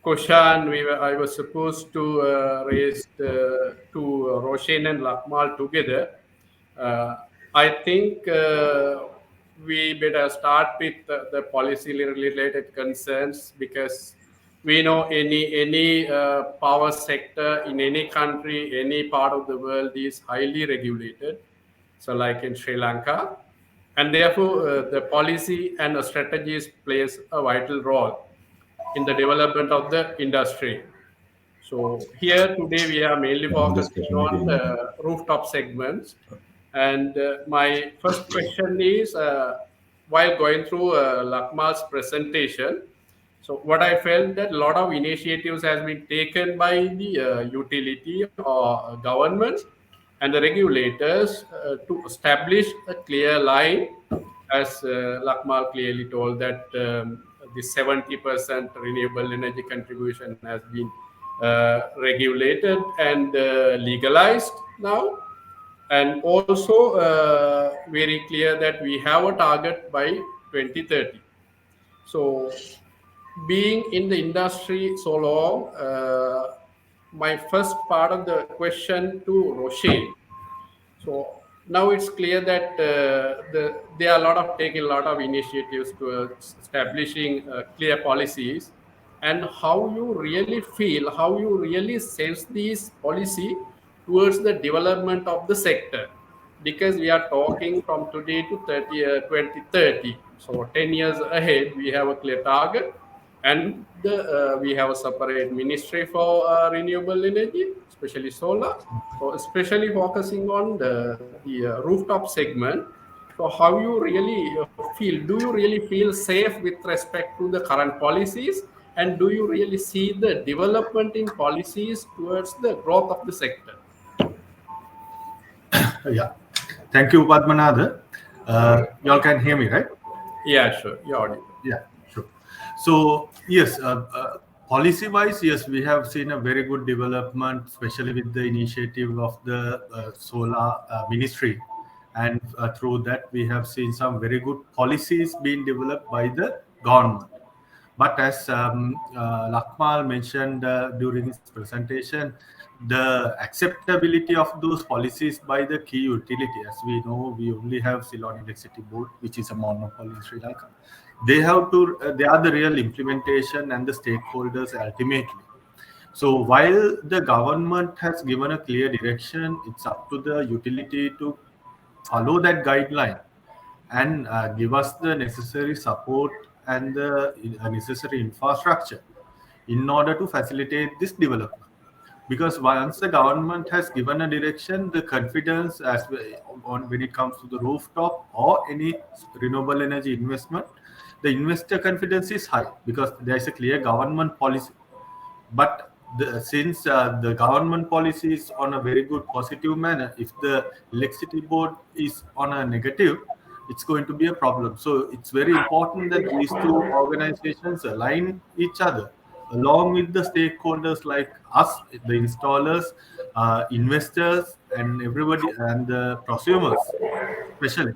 Kushan. I was supposed to raise to Roshan and Lakmal together. Uh, I think we better start with the policy related concerns, because we know any power sector in any country, any part of the world is highly regulated. So like in Sri Lanka, and therefore the policy and the strategies plays a vital role in the development of the industry. So here today we are mainly focusing on the rooftop segments. And my first question is, while going through Lakmal's presentation, so what I felt that a lot of initiatives has been taken by the utility or government and the regulators to establish a clear line, as Lakmal clearly told that the 70% renewable energy contribution has been regulated and legalized now, and also very clear that we have a target by 2030. So being in the industry so long, my first part of the question to Roche. So now it's clear that there are a lot of taking a lot of initiatives to establishing clear policies, and how you really feel, how you really sense these policy towards the development of the sector, because we are talking from today to 2030. So 10 years ahead, we have a clear target, and we have a separate ministry for renewable energy, especially solar. So especially focusing on the rooftop segment. So how you really feel? Do you really feel safe with respect to the current policies? And do you really see the development in policies towards the growth of the sector? Yeah. Thank you, Padmanatha. Y'all can hear me, right? Yeah, sure. You're audible. Yeah, sure. So yes, policy-wise, yes, we have seen a very good development, especially with the initiative of the solar ministry, and through that we have seen some very good policies being developed by the government. But as Lakmal mentioned during his presentation, the acceptability of those policies by the key utility, as we know, we only have Ceylon Electricity Board, which is a monopoly in Sri Lanka. They are the real implementation and the stakeholders ultimately. So while the government has given a clear direction, it's up to the utility to follow that guideline and give us the necessary support and the necessary infrastructure in order to facilitate this development. Because once the government has given a direction, the confidence on when it comes to the rooftop or any renewable energy investment, the investor confidence is high because there is a clear government policy. But since the government policy is on a very good positive manner, if the electricity board is on a negative, it's going to be a problem. So it's very important that these two organizations align each other along with the stakeholders like us, the installers, investors, and everybody, and the prosumers, especially,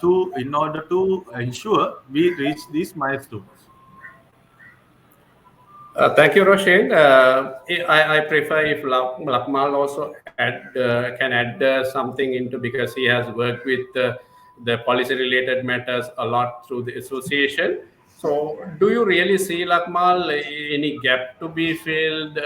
to in order to ensure we reach these milestones. Thank you, Roshan. I prefer if Lakmal also can add something into, because he has worked with the policy-related matters a lot through the association. So, do you really see, Lakmal, any gap to be filled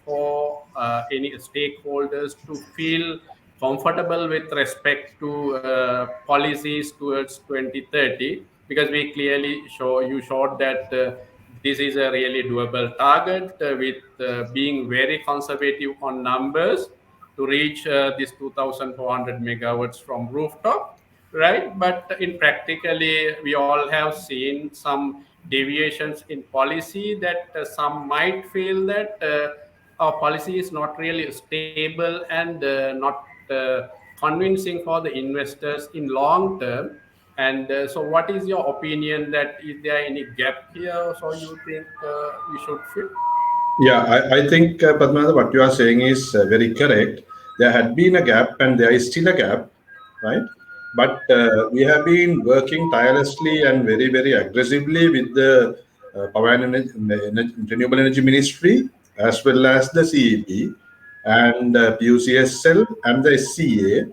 for any stakeholders to feel comfortable with respect to policies towards 2030? Because we clearly showed that this is a really doable target with being very conservative on numbers to reach this 2,400 megawatts from rooftop, right? But in practically, we all have seen some deviations in policy that some might feel that our policy is not really stable and not convincing for the investors in long term. And so, what is your opinion? That is there any gap here? So you think we should fill? Yeah, I think, Padmanatha, what you are saying is very correct. There had been a gap and there is still a gap, right? But we have been working tirelessly and very, very aggressively with the Power and Renewable Energy Ministry as well as the CEB and PUCSL and the SCA.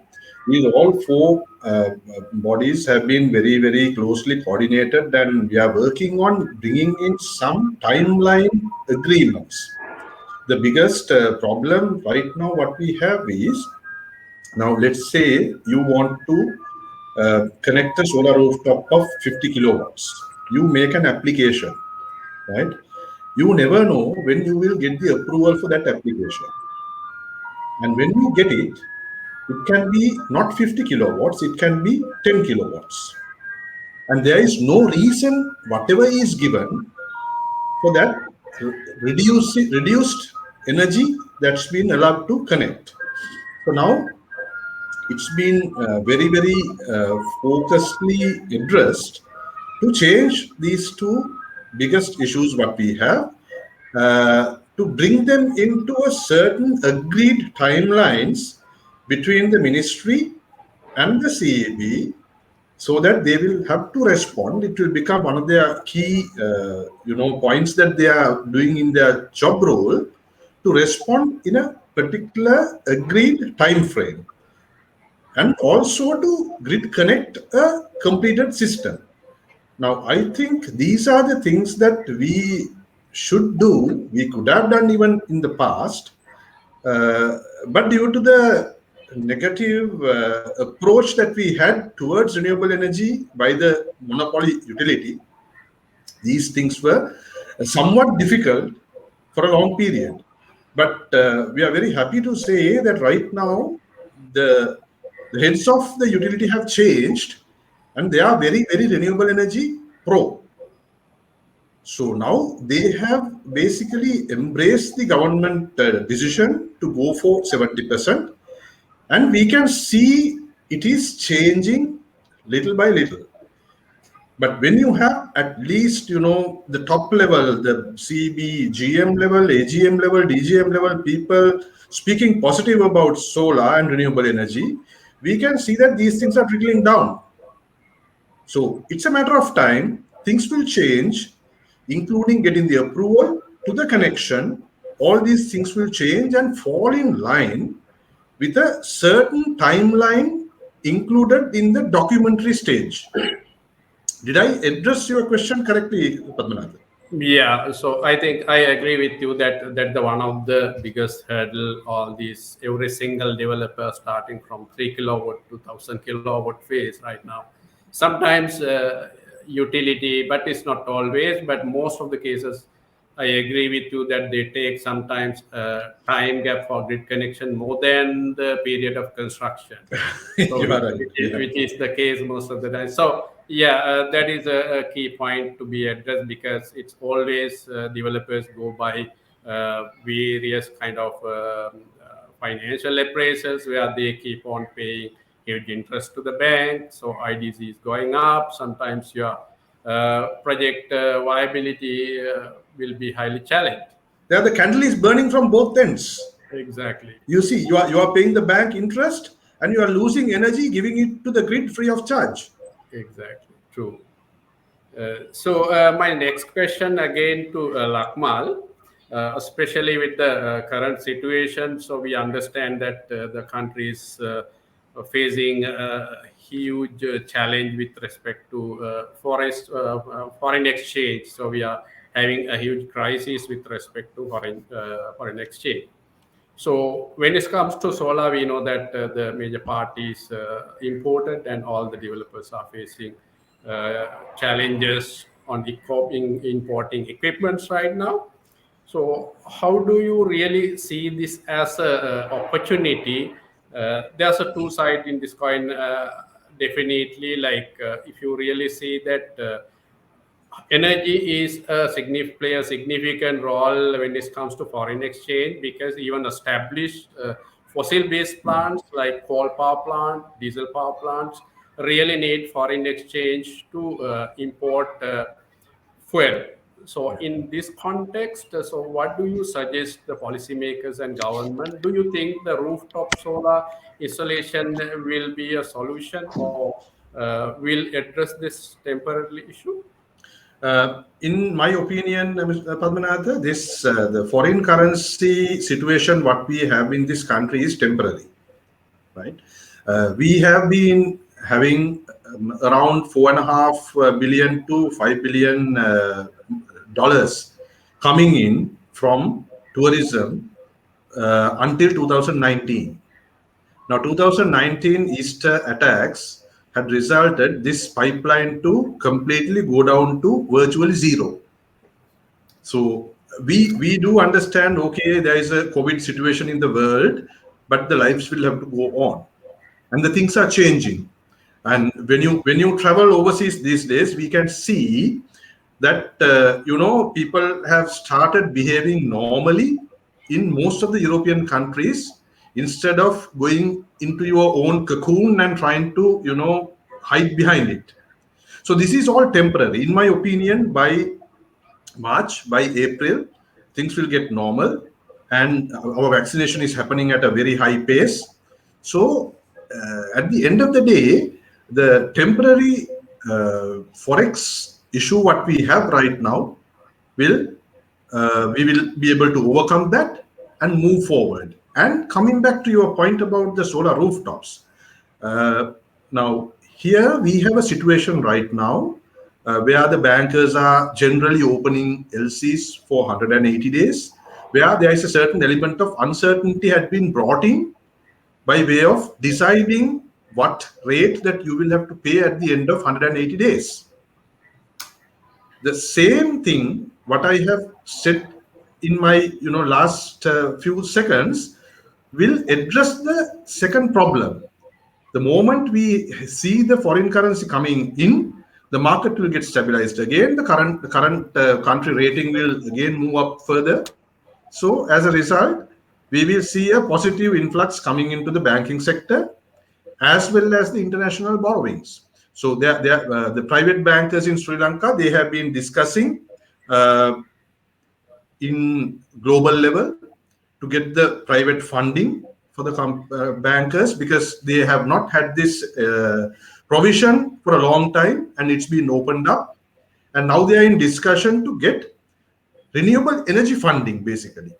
These all four bodies have been very, very closely coordinated, and we are working on bringing in some timeline agreements. The biggest problem right now, what we have is, now let's say you want to connect a solar rooftop of 50 kilowatts. You make an application, right? You never know when you will get the approval for that application. And when you get it, it can be not 50 kilowatts, it can be 10 kilowatts. And there is no reason, whatever is given, for that reduced energy that's been allowed to connect. So now it's been very, very focusedly addressed to change these two biggest issues what we have, to bring them into a certain agreed timelines between the ministry and the CAB, so that they will have to respond. It will become one of their key, points that they are doing in their job role, to respond in a particular agreed time frame, and also to grid connect a completed system. Now, I think these are the things that we should do. We could have done even in the past, but due to the negative approach that we had towards renewable energy by the monopoly utility, these things were somewhat difficult for a long period. But we are very happy to say that right now the heads of the utility have changed, and they are very, very renewable energy pro. So now they have basically embraced the government decision to go for 70%. And we can see it is changing little by little. But when you have at least, the top level, the CB, GM level, AGM level, DGM level, people speaking positive about solar and renewable energy, we can see that these things are trickling down. So it's a matter of time. Things will change, including getting the approval to the connection. All these things will change and fall in line with a certain timeline included in the documentary stage. Did I address your question correctly, Padmanathan? Yeah, so I think I agree with you that the one of the biggest hurdle all these every single developer starting from 3 kilowatt to 1,000 kilowatt phase right now. Sometimes utility, but it's not always. But most of the cases, I agree with you that they take sometimes time gap for grid connection more than the period of construction. So You are right. Yeah. which is the case most of the time. So yeah, that is a key point to be addressed, because it's always developers go by various kind of financial appraisals where they keep on paying huge interest to the bank. So IDC is going up. Sometimes your project viability will be highly challenged. There, the candle is burning from both ends. Exactly. You see, you are paying the bank interest and you are losing energy, giving it to the grid free of charge. Exactly. True. So my next question again to Lakmal, especially with the current situation. So we understand that the country is facing a huge challenge with respect to foreign exchange. So we are having a huge crisis with respect to foreign exchange. So when it comes to solar, we know that the major part is imported, and all the developers are facing challenges on importing equipments right now. So how do you really see this as a opportunity? There's a two side in this coin. Definitely, like if you really see that energy is play a significant role when it comes to foreign exchange, because even established fossil-based plants like coal power plant, diesel power plants really need foreign exchange to import fuel. So in this context, so what do you suggest the policymakers and government? Do you think the rooftop solar installation will be a solution, or will address this temporary issue? In my opinion, Mr. Padmanatha, this the foreign currency situation what we have in this country is temporary, right? We have been having around 4.5 billion to 5 billion dollars coming in from tourism until 2019. Now, 2019 Easter attacks had resulted this pipeline to completely go down to virtually zero. So we do understand, okay, there is a COVID situation in the world, but the lives will have to go on, and the things are changing. And when you travel overseas these days, we can see that people have started behaving normally in most of the European countries, instead of going into your own cocoon and trying to hide behind it. So this is all temporary, in my opinion. By March, by April, things will get normal, and our vaccination is happening at a very high pace. So, at the end of the day, the temporary forex issue what we have right now will we will be able to overcome that and move forward. And coming back to your point about the solar rooftops, uh, now here we have a situation right now where the bankers are generally opening LCs for 180 days, where there is a certain element of uncertainty had been brought in by way of deciding what rate that you will have to pay at the end of 180 days. The same thing what I have said in my last few seconds will address the second problem. The moment we see the foreign currency coming in, the market will get stabilized again. The current country rating will again move up further. So as a result, we will see a positive influx coming into the banking sector, as well as the international borrowings. So the private bankers in Sri Lanka, they have been discussing in global level to get the private funding for the bankers, because they have not had this provision for a long time, and it's been opened up, and now they are in discussion to get renewable energy funding, basically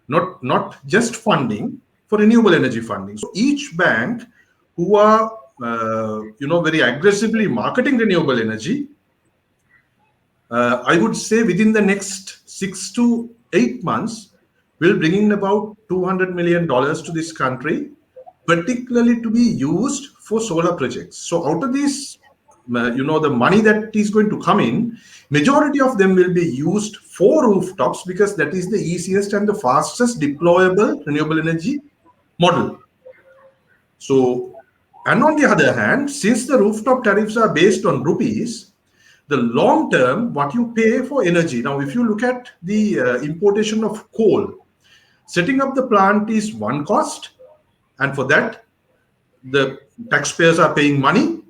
not just funding for renewable energy funding. So each bank who are very aggressively marketing renewable energy, I would say within the next 6 to 8 months, will bring in about $200 million to this country, particularly to be used for solar projects. So out of this, the money that is going to come in, majority of them will be used for rooftops, because that is the easiest and the fastest deployable renewable energy model. So, and on the other hand, since the rooftop tariffs are based on rupees, the long term, what you pay for energy. Now, if you look at the importation of coal, setting up the plant is one cost, and for that, the taxpayers are paying money.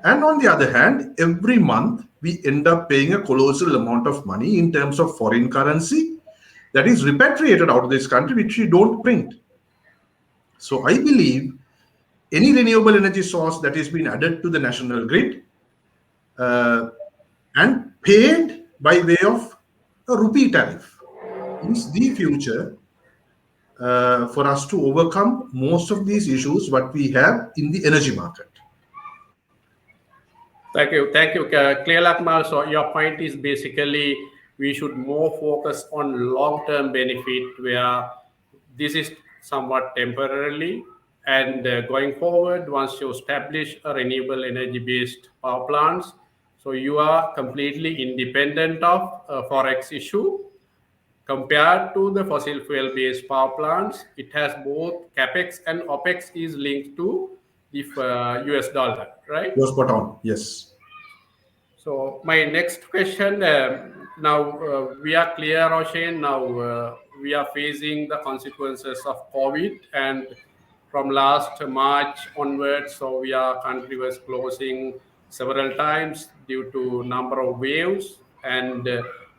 And on the other hand, every month we end up paying a colossal amount of money in terms of foreign currency that is repatriated out of this country, which we don't print. So I believe any renewable energy source that is being added to the national grid and paid by way of a rupee tariff is the future for us to overcome most of these issues what we have in the energy market. Thank you, Clear Lakmal. So your point is basically we should more focus on long-term benefit, where this is somewhat temporarily, and going forward, once you establish a renewable energy-based power plants, so you are completely independent of forex issue. Compared to the fossil fuel-based power plants, it has both capex and opex is linked to the US dollar, right? You're spot on. Yes. So my next question, now we are clear, Roshan, now we are facing the consequences of COVID, and from last March onwards, so country was closing several times due to number of waves, and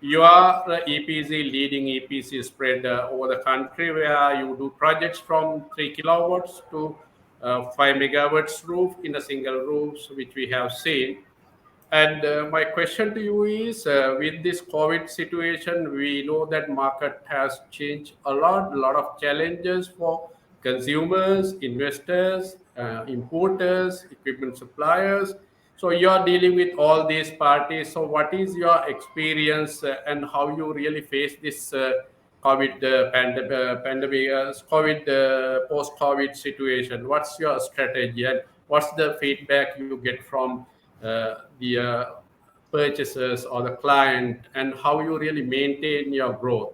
you are the EPC, leading EPC spread over the country, where you do projects from 3 kilowatts to 5 megawatts roof in a single roof, which we have seen. And my question to you is, with this COVID situation, we know that market has changed a lot of challenges for consumers, investors, importers, equipment suppliers. So you are dealing with all these parties. So what is your experience and how you really face this COVID pandemic, COVID post-COVID situation? What's your strategy, and what's the feedback you get from the purchasers or the client, and how you really maintain your growth?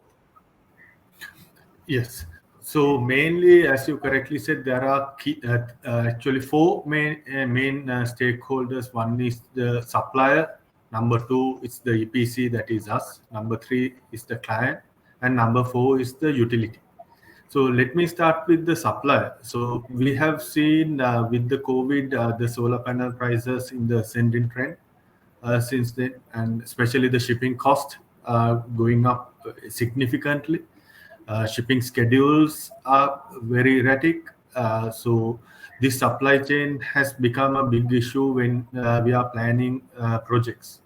Yes. So mainly, as you correctly said, there are actually four main stakeholders. One is the supplier. Number two is the EPC, that is us. Number three is the client, and number four is the utility. So let me start with the supplier. So we have seen with the COVID, the solar panel prices in the ascending trend since then, and especially the shipping cost going up significantly. Shipping schedules are very erratic. So this supply chain has become a big issue when we are planning projects.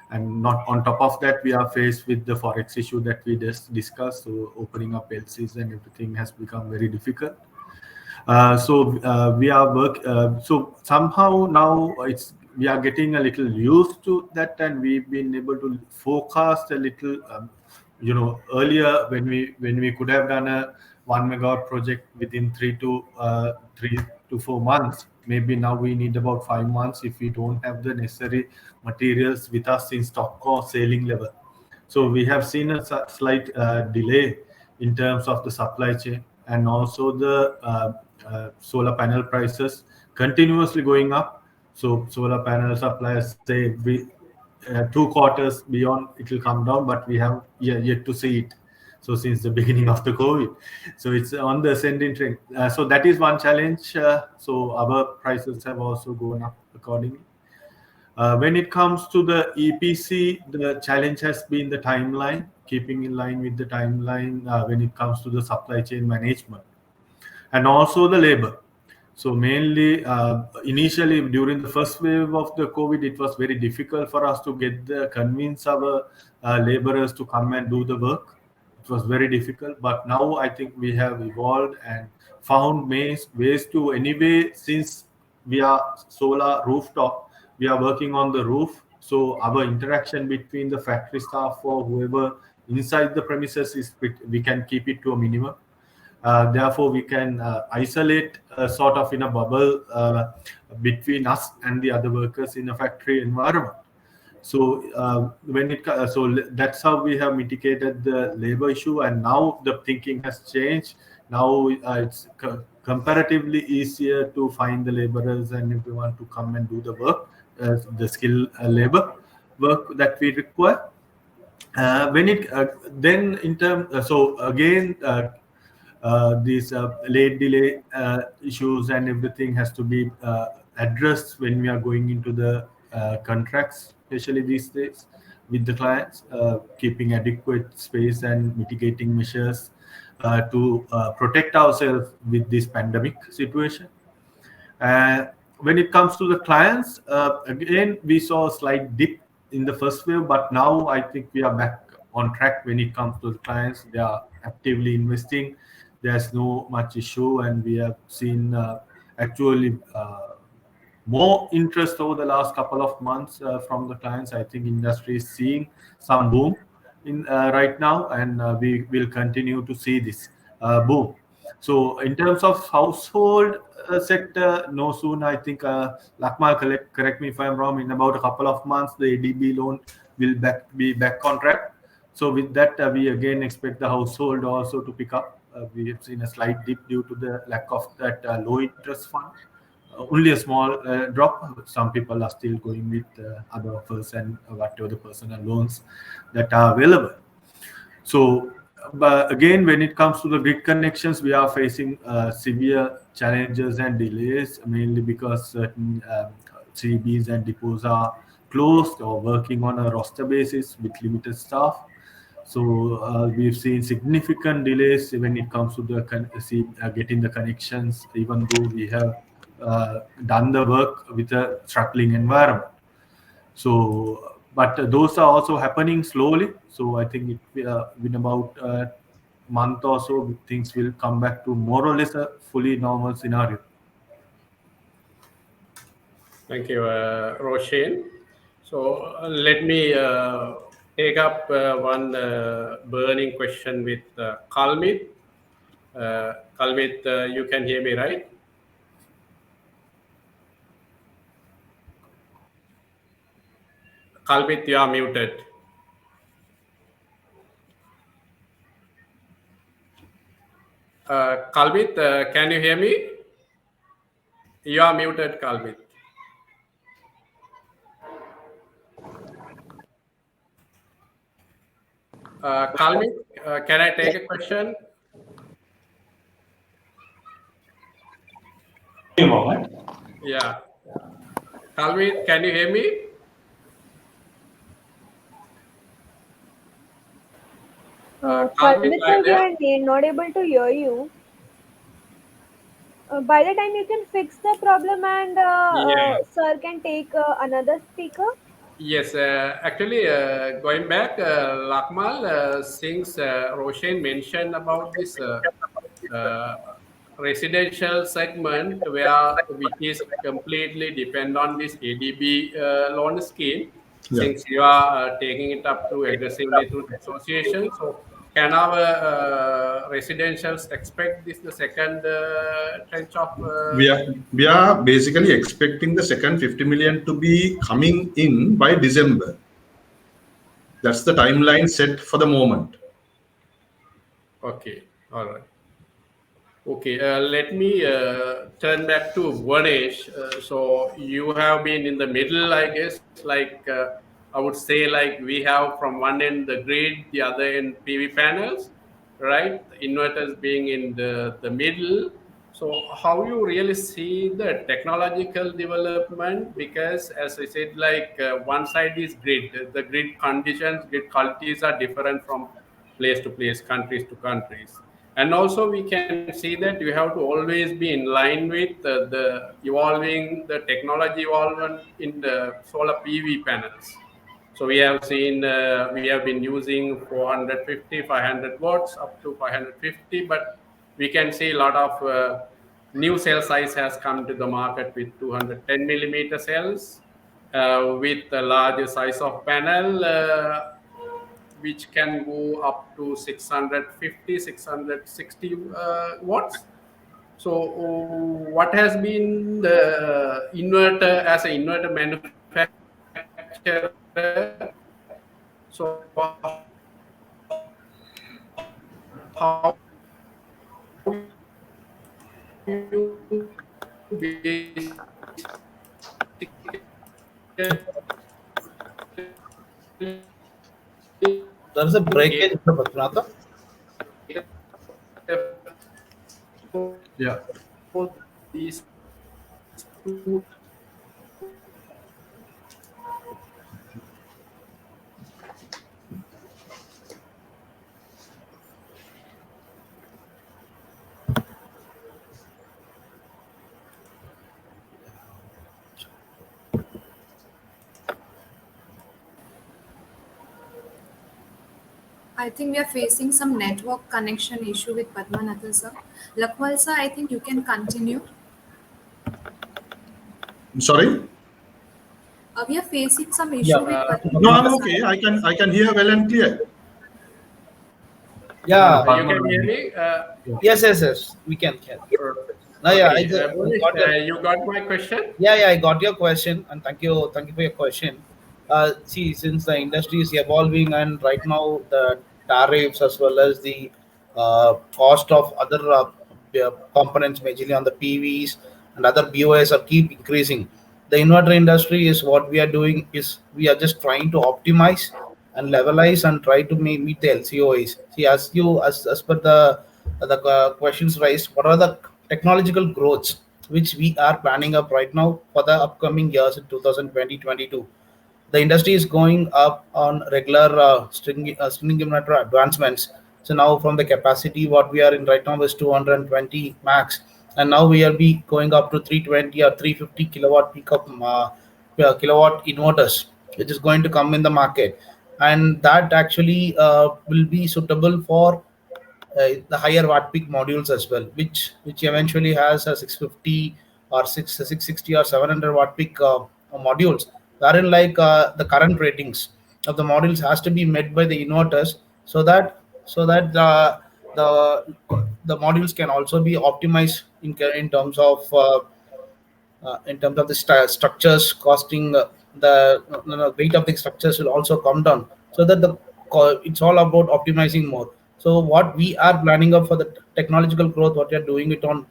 And not on top of that, we are faced with the forex issue that we just discussed. So opening up LCs and everything has become very difficult. We are so somehow now we are getting a little used to that, and we've been able to forecast a little. Earlier when we could have done a 1 megawatt project within 3 to 4 months, maybe now we need about 5 months if we don't have the necessary materials with us in stock or sailing level. So we have seen a slight delay in terms of the supply chain, and also the solar panel prices continuously going up. So solar panel suppliers say every 2 quarters beyond it will come down, but we have yet to see it. So since the beginning of the COVID, so it's on the ascending trend. So that is one challenge. So our prices have also gone up accordingly. When it comes to the EPC, the challenge has been the timeline, keeping in line with the timeline when it comes to the supply chain management, and also the labor. So mainly, initially during the first wave of the COVID, it was very difficult for us to convince our laborers to come and do the work. It was very difficult, but now I think we have evolved and found ways to anyway. Since we are solar rooftop, we are working on the roof. So our interaction between the factory staff or whoever inside the premises we can keep it to a minimum. Therefore, we can isolate sort of in a bubble between us and the other workers in a factory environment. So that's how we have mitigated the labor issue, and now the thinking has changed. Now it's comparatively easier to find the laborers and everyone to come and do the work, the skill labor work that we require. When it then in term so again these late delay issues and everything has to be addressed when we are going into the contracts, especially these days with the clients, keeping adequate space and mitigating measures to protect ourselves with this pandemic situation. When it comes to the clients, again, we saw a slight dip in the first wave, but now I think we are back on track when it comes to the clients. They are actively investing. There's no much issue, and we have seen actually more interest over the last couple of months from the clients. I think industry is seeing some boom in right now, and we will continue to see this boom. So in terms of household sector, no soon, I think Lakmal, correct me if I'm wrong, in about a couple of months, the ADB loan will be back on track. So with that, we again expect the household also to pick up. We have seen a slight dip due to the lack of that low interest fund. Only a small drop. Some people are still going with other offers and whatever the personal loans that are available. So, but again, when it comes to the grid connections, we are facing severe challenges and delays, mainly because certain CBs and depots are closed or working on a roster basis with limited staff. So we've seen significant delays when it comes to the getting the connections, even though we have done the work with a struggling environment. So, but those are also happening slowly. So I think in about a month or so, things will come back to more or less a fully normal scenario. Thank you, Roshan. So let me take up one burning question with Kalmit. Kalmit, you can hear me, right? Kalmit, you are muted. Kalmit, can you hear me? You are muted, Kalmit. Kalmit, can I take a question? A moment. Yeah. Kalmit, can you hear me? Kalmit sir, we are not able to hear you. By the time you can fix the problem and Yeah. sir can take another speaker. Yes, actually, going back, Lakmal, since Roshan mentioned about this uh, residential segment which is completely depend on this ADB loan scheme, Yeah. since you are taking it up through aggressively through the association. So, can our residentials expect this the second tranche of? We are basically expecting the second 50 million to be coming in by December. That's the timeline set for the moment. Okay, all right. Okay, let me turn back to Ganesh. So you have been in the middle, I guess. Like I would say, like we have from one end the grid, the other end PV panels. right? Inverters being in the middle. So how you really see the technological development? Because as I said, like one side is grid. The grid conditions, grid qualities are different from place to place, countries to countries. And also we can see that you have to always be in line with the evolving, the technology evolvement in the solar PV panels. So we have seen, we have been using 450, 500 watts up to 550, but we can see a lot of new cell size has come to the market with 210 millimeter cells, with a larger size of panel, which can go up to 650, 660 watts. So, what has been the inverter as an inverter manufacturer? So, how There is a breakage, Mr. Patrinatha. Yeah. these two I think we are facing some network connection issue with Padmanathan sir. Lakwal sir, I think you can continue. Sorry? We are facing some Yeah, issue with Mr. No, I'm Padmanathan Patrinatha. okay. sir. I can hear well and clear. Yeah. you can hear me? Yes, yes, yes. We can. Now, yeah, Okay, I Bhunesh, got your. you got my question? Yeah, I got your question, and thank you for your question. See, since the industry is evolving, and right now the tariffs as well as the cost of other components, majorly on the PVs and other BOS, are keep increasing. The inverter industry is what we are doing is we are just trying to optimize and levelize and try to meet the LCOEs. See, as per the questions raised, what are the technological growths which we are planning up right now for the upcoming years in 2020-22? The industry is going up on regular string inverter advancements. So now from the capacity what we are in right now is 220 max, and now we will be going up to 320 or 350 kilowatt peak of kilowatt inverters, which is going to come in the market, and that actually will be suitable for the higher watt peak modules as well, which eventually has a 650 or 660 or 700 watt peak modules, wherein like the current ratings of the modules has to be met by the inverters, so that the modules can also be optimized in terms of the structures costing, the weight of the structures will also come down, so that it's all about optimizing more. So what we are planning up for the technological growth, what we are doing it on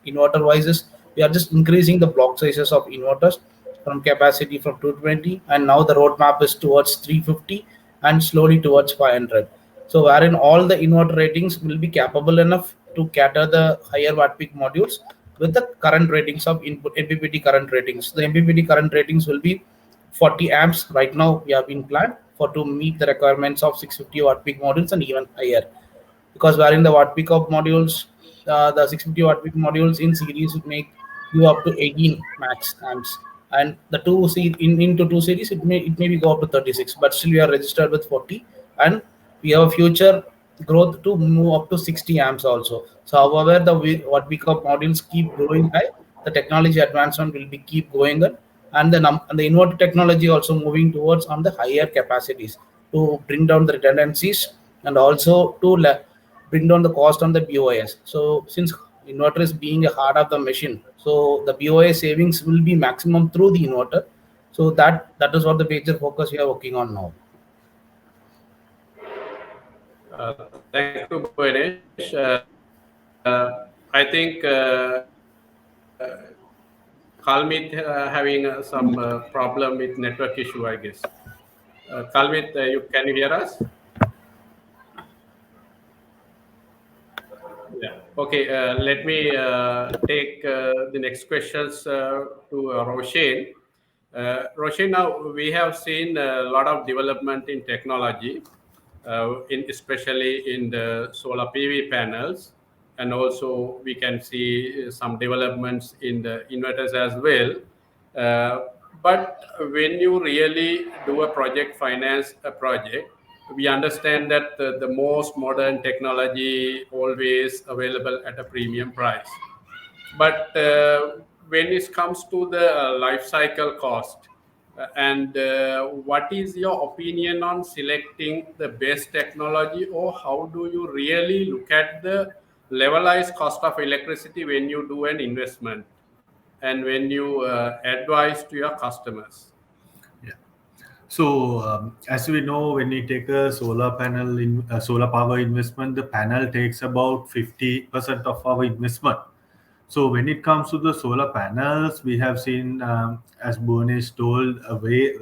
inverter wise is we are just increasing the block sizes of inverters from capacity from 220, and now the roadmap is towards 350 and slowly towards 500. So wherein all the inverter ratings will be capable enough to cater the higher watt peak modules with the current ratings of input MPPT current ratings. The MPPT current ratings will be 40 amps. Right now, we have been planned for to meet the requirements of 650 watt peak modules and even higher, because wherein the watt peak of modules, the 650 watt peak modules in series would make you up to 18 max amps, and the into two series it may be go up to 36, but still we are registered with 40, and we have a future growth to move up to 60 amps also. So however the watt peak of modules keep growing high, the technology advancement will be keep going on, and and the inverter technology also moving towards on the higher capacities to bring down the redundancies, and also to bring down the cost on the BOS. So since inverter is being a heart of the machine, so the BOS savings will be maximum through the inverter. So that is what the major focus we are working on now. Thank you, Bhunesh. I think Kalmit having some problem with network issue, I guess. Kalmit, can you hear us? Okay, let me take the next questions to Roshan. Roshan, now we have seen a lot of development in technology, especially in the solar PV panels, and also we can see some developments in the inverters as well. Uh, but when you really do a project, finance a project, we understand that the most modern technology always available at a premium price. But when it comes to the life cycle cost, and what is your opinion on selecting the best technology, or how do you really look at the levelized cost of electricity when you do an investment and when you advise to your customers? Yeah. So, as we know, when we take a solar panel in solar power investment, the panel takes about 50% of our investment. So, when it comes to the solar panels, we have seen, as Bhuvanesh told, a way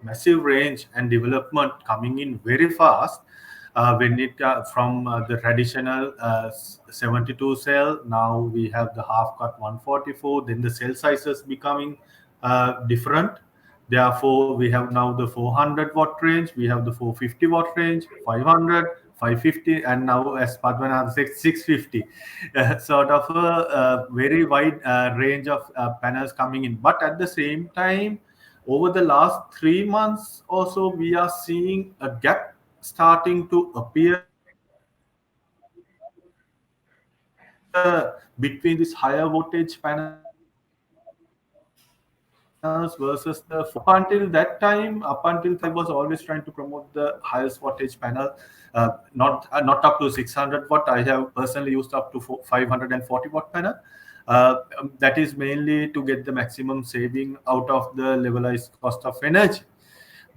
massive range and development coming in very fast. When it from the traditional 72 cell, now we have the half cut 144. Then the cell sizes becoming different. Therefore, we have now the 400 watt range, we have the 450 watt range, 500, 550, and now, as Padmanabh said, 650. Sort of a very wide range of panels coming in. But at the same time, over the last 3 months or so, we are seeing a gap starting to appear between this higher voltage panels versus the up until that time, up until I was always trying to promote the highest wattage panel, not up to 600 watt. I have personally used up to 540 watt panel. That is mainly to get the maximum saving out of the levelized cost of energy.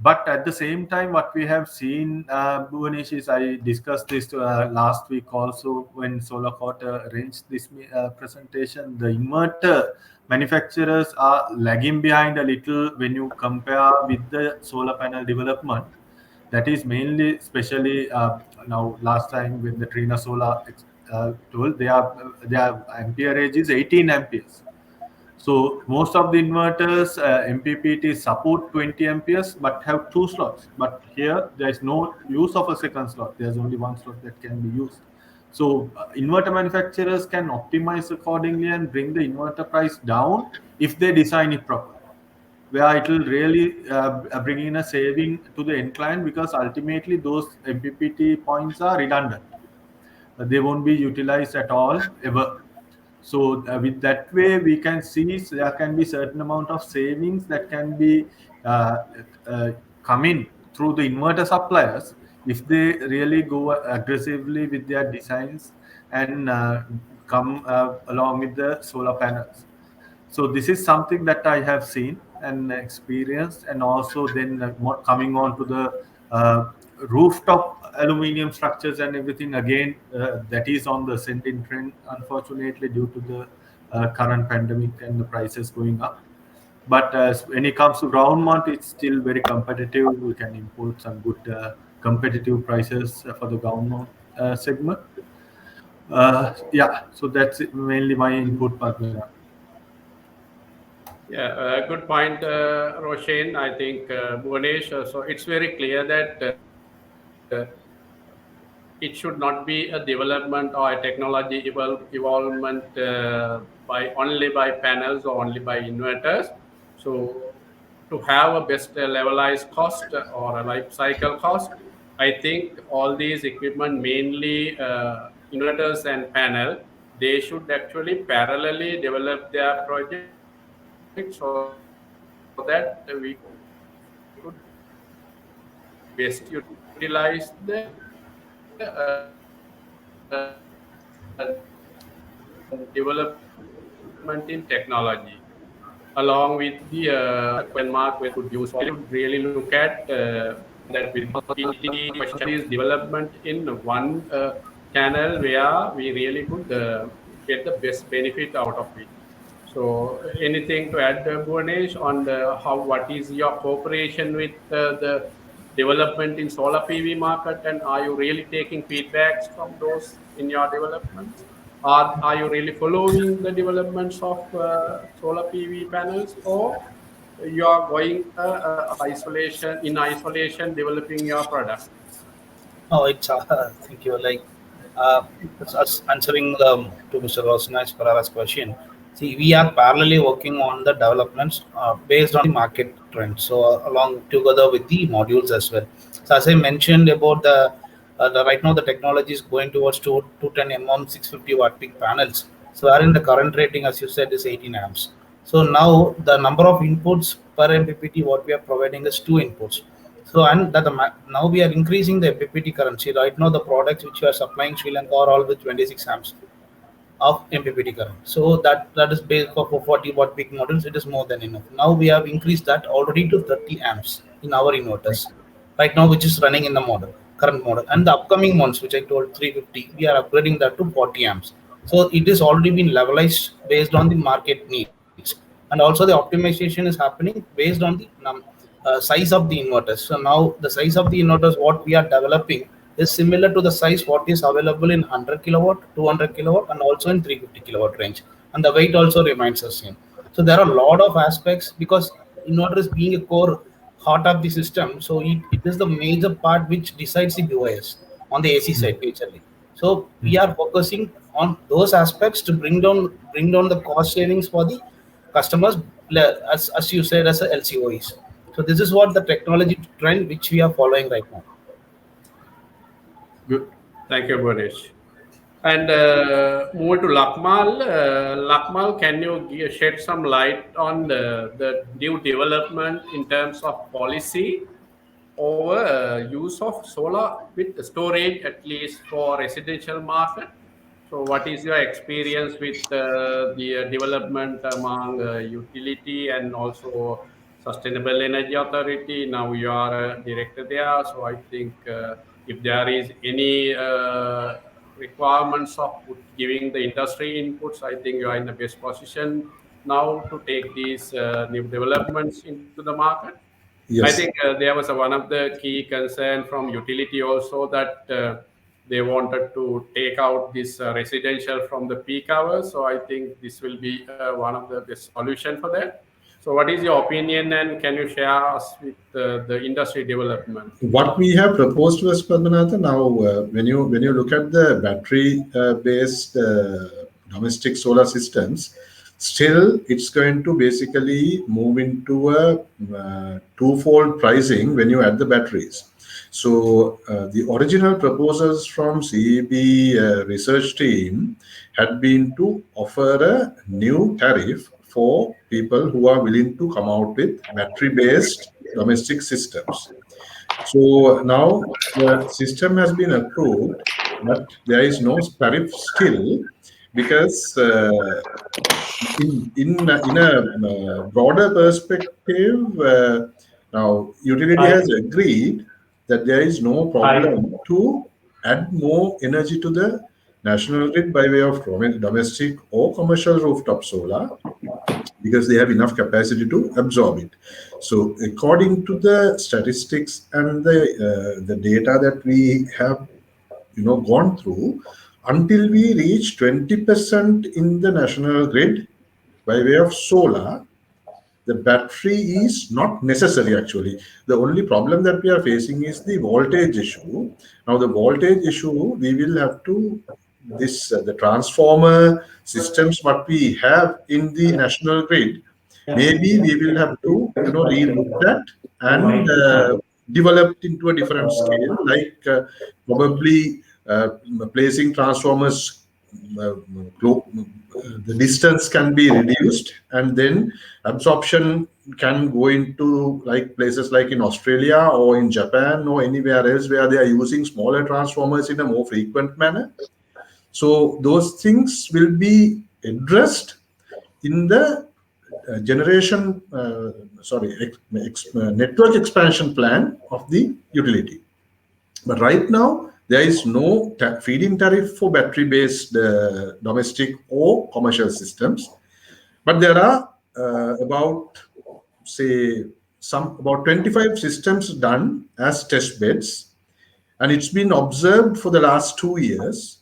But at the same time, what we have seen, Bhuvanesh, is I discussed this last week also when Solar Quarter arranged this presentation. The inverter manufacturers are lagging behind a little when you compare with the solar panel development. That is mainly, especially now. Last time when the Trina Solar told, their amperage is 18 amperes. So most of the inverters, MPPT support 20 amperes but have two slots. But here there is no use of a second slot. There's only one slot that can be used. So inverter manufacturers can optimize accordingly and bring the inverter price down if they design it properly, where it will really bring in a saving to the end client, because ultimately those MPPT points are redundant. They won't be utilized at all ever. So with that way, we can see there can be certain amount of savings that can be uh, uh, coming through the inverter suppliers if they really go aggressively with their designs and come along with the solar panels. So this is something that I have seen and experienced, and also then coming on to the rooftop aluminium structures and everything again, that is on the ascending trend, unfortunately, due to the current pandemic and the prices going up. But when it comes to ground mount, it's still very competitive. We can import some good competitive prices for the ground mount segment. Yeah, so that's mainly my input, Padmina. Yeah, good point, Roshan. I think, Bhuvanesh, so it's very clear that it should not be a development or a technology evolvement only by panels or only by inverters. So to have a best levelized cost or a life cycle cost, I think all these equipment, mainly inverters and panel, they should actually parallelly develop their project so that we could best utilize the development in technology, along with the question mark where could use. Should really look at that with each question is development in one channel where we really could get the best benefit out of it. So, anything to add, Bhuvanesh, on the how what is your cooperation with the development in solar PV market, and are you really taking feedbacks from those in your developments? Are you really following the developments of solar PV panels, or you are going isolation, developing your product? Oh, it's thank you. Like, it's us answering to Mr. Rosnais Parara's question. See, we are parallelly working on the developments based on the market trends. So, along together with the modules as well. So, as I mentioned about the right now the technology is going towards 210 mm 650 watt peak panels. So, wherein the current rating, as you said, is 18 amps. So now the number of inputs per MPPT what we are providing is two inputs. So and that now we are increasing the MPPT currency. Right now the products which we are supplying Sri Lanka are all with 26 amps of MPPT current. So that is based for 40 watt peak models. It is more than enough. Now we have increased that already to 30 amps in our inverters right now, which is running in the model current model. And the upcoming ones, which I told 350, we are upgrading that to 40 amps. So it is already been levelized based on the market needs, and also the optimization is happening based on the size of the inverters. So now the size of the inverters what we are developing is similar to the size what is available in 100 kilowatt, 200 kilowatt, and also in 350 kilowatt range, and the weight also remains the same. So there are a lot of aspects because inverter is being a core heart of the system. So it is the major part which decides the BOS on the AC side majorly. So we are focusing on those aspects to bring down the cost savings for the customers, as you said, as a LCOEs. So this is what the technology trend which we are following right now. Good. Thank you, Ganesh. And move to Lakmal. Lakmal, can you shed some light on the new development in terms of policy over use of solar with storage, at least for residential market? So, what is your experience with the development among utility and also Sustainable Energy Authority? Now you are a director there, so I think if there is any requirements of giving the industry inputs, I think you are in the best position now to take these new developments into the market. I think Yes. there was one of the key concern from utility also that they wanted to take out this residential from the peak hours. So I think this will be one of the best solution for that. So what is your opinion, and can you share us with the industry development? What we have proposed was Padmanatha. Now, when you look at the battery based domestic solar systems, still it's going to basically move into a twofold pricing when you add the batteries. So the original proposals from CEB research team had been to offer a new tariff for people who are willing to come out with battery based domestic systems. So now the system has been approved, but there is no tariff still because in a broader perspective, now utility has agreed that there is no problem to add more energy to the national grid by way of domestic or commercial rooftop solar because they have enough capacity to absorb it. So, according to the statistics and the data that we have, gone through, until we reach 20% in the national grid by way of solar, the battery is not necessary actually. The only problem that we are facing is the voltage issue. Now, the voltage issue, we will have to this the transformer systems what we have in the national grid. Maybe we will have to relook that and develop into a different scale, like probably placing transformers the distance can be reduced, and then absorption can go into like places like in Australia or in Japan or anywhere else where they are using smaller transformers in a more frequent manner. So those things will be addressed in the network expansion plan of the utility. But right now, there is no feed-in tariff for battery-based domestic or commercial systems. But there are about, say, about 25 systems done as test beds, and it's been observed for the last 2 years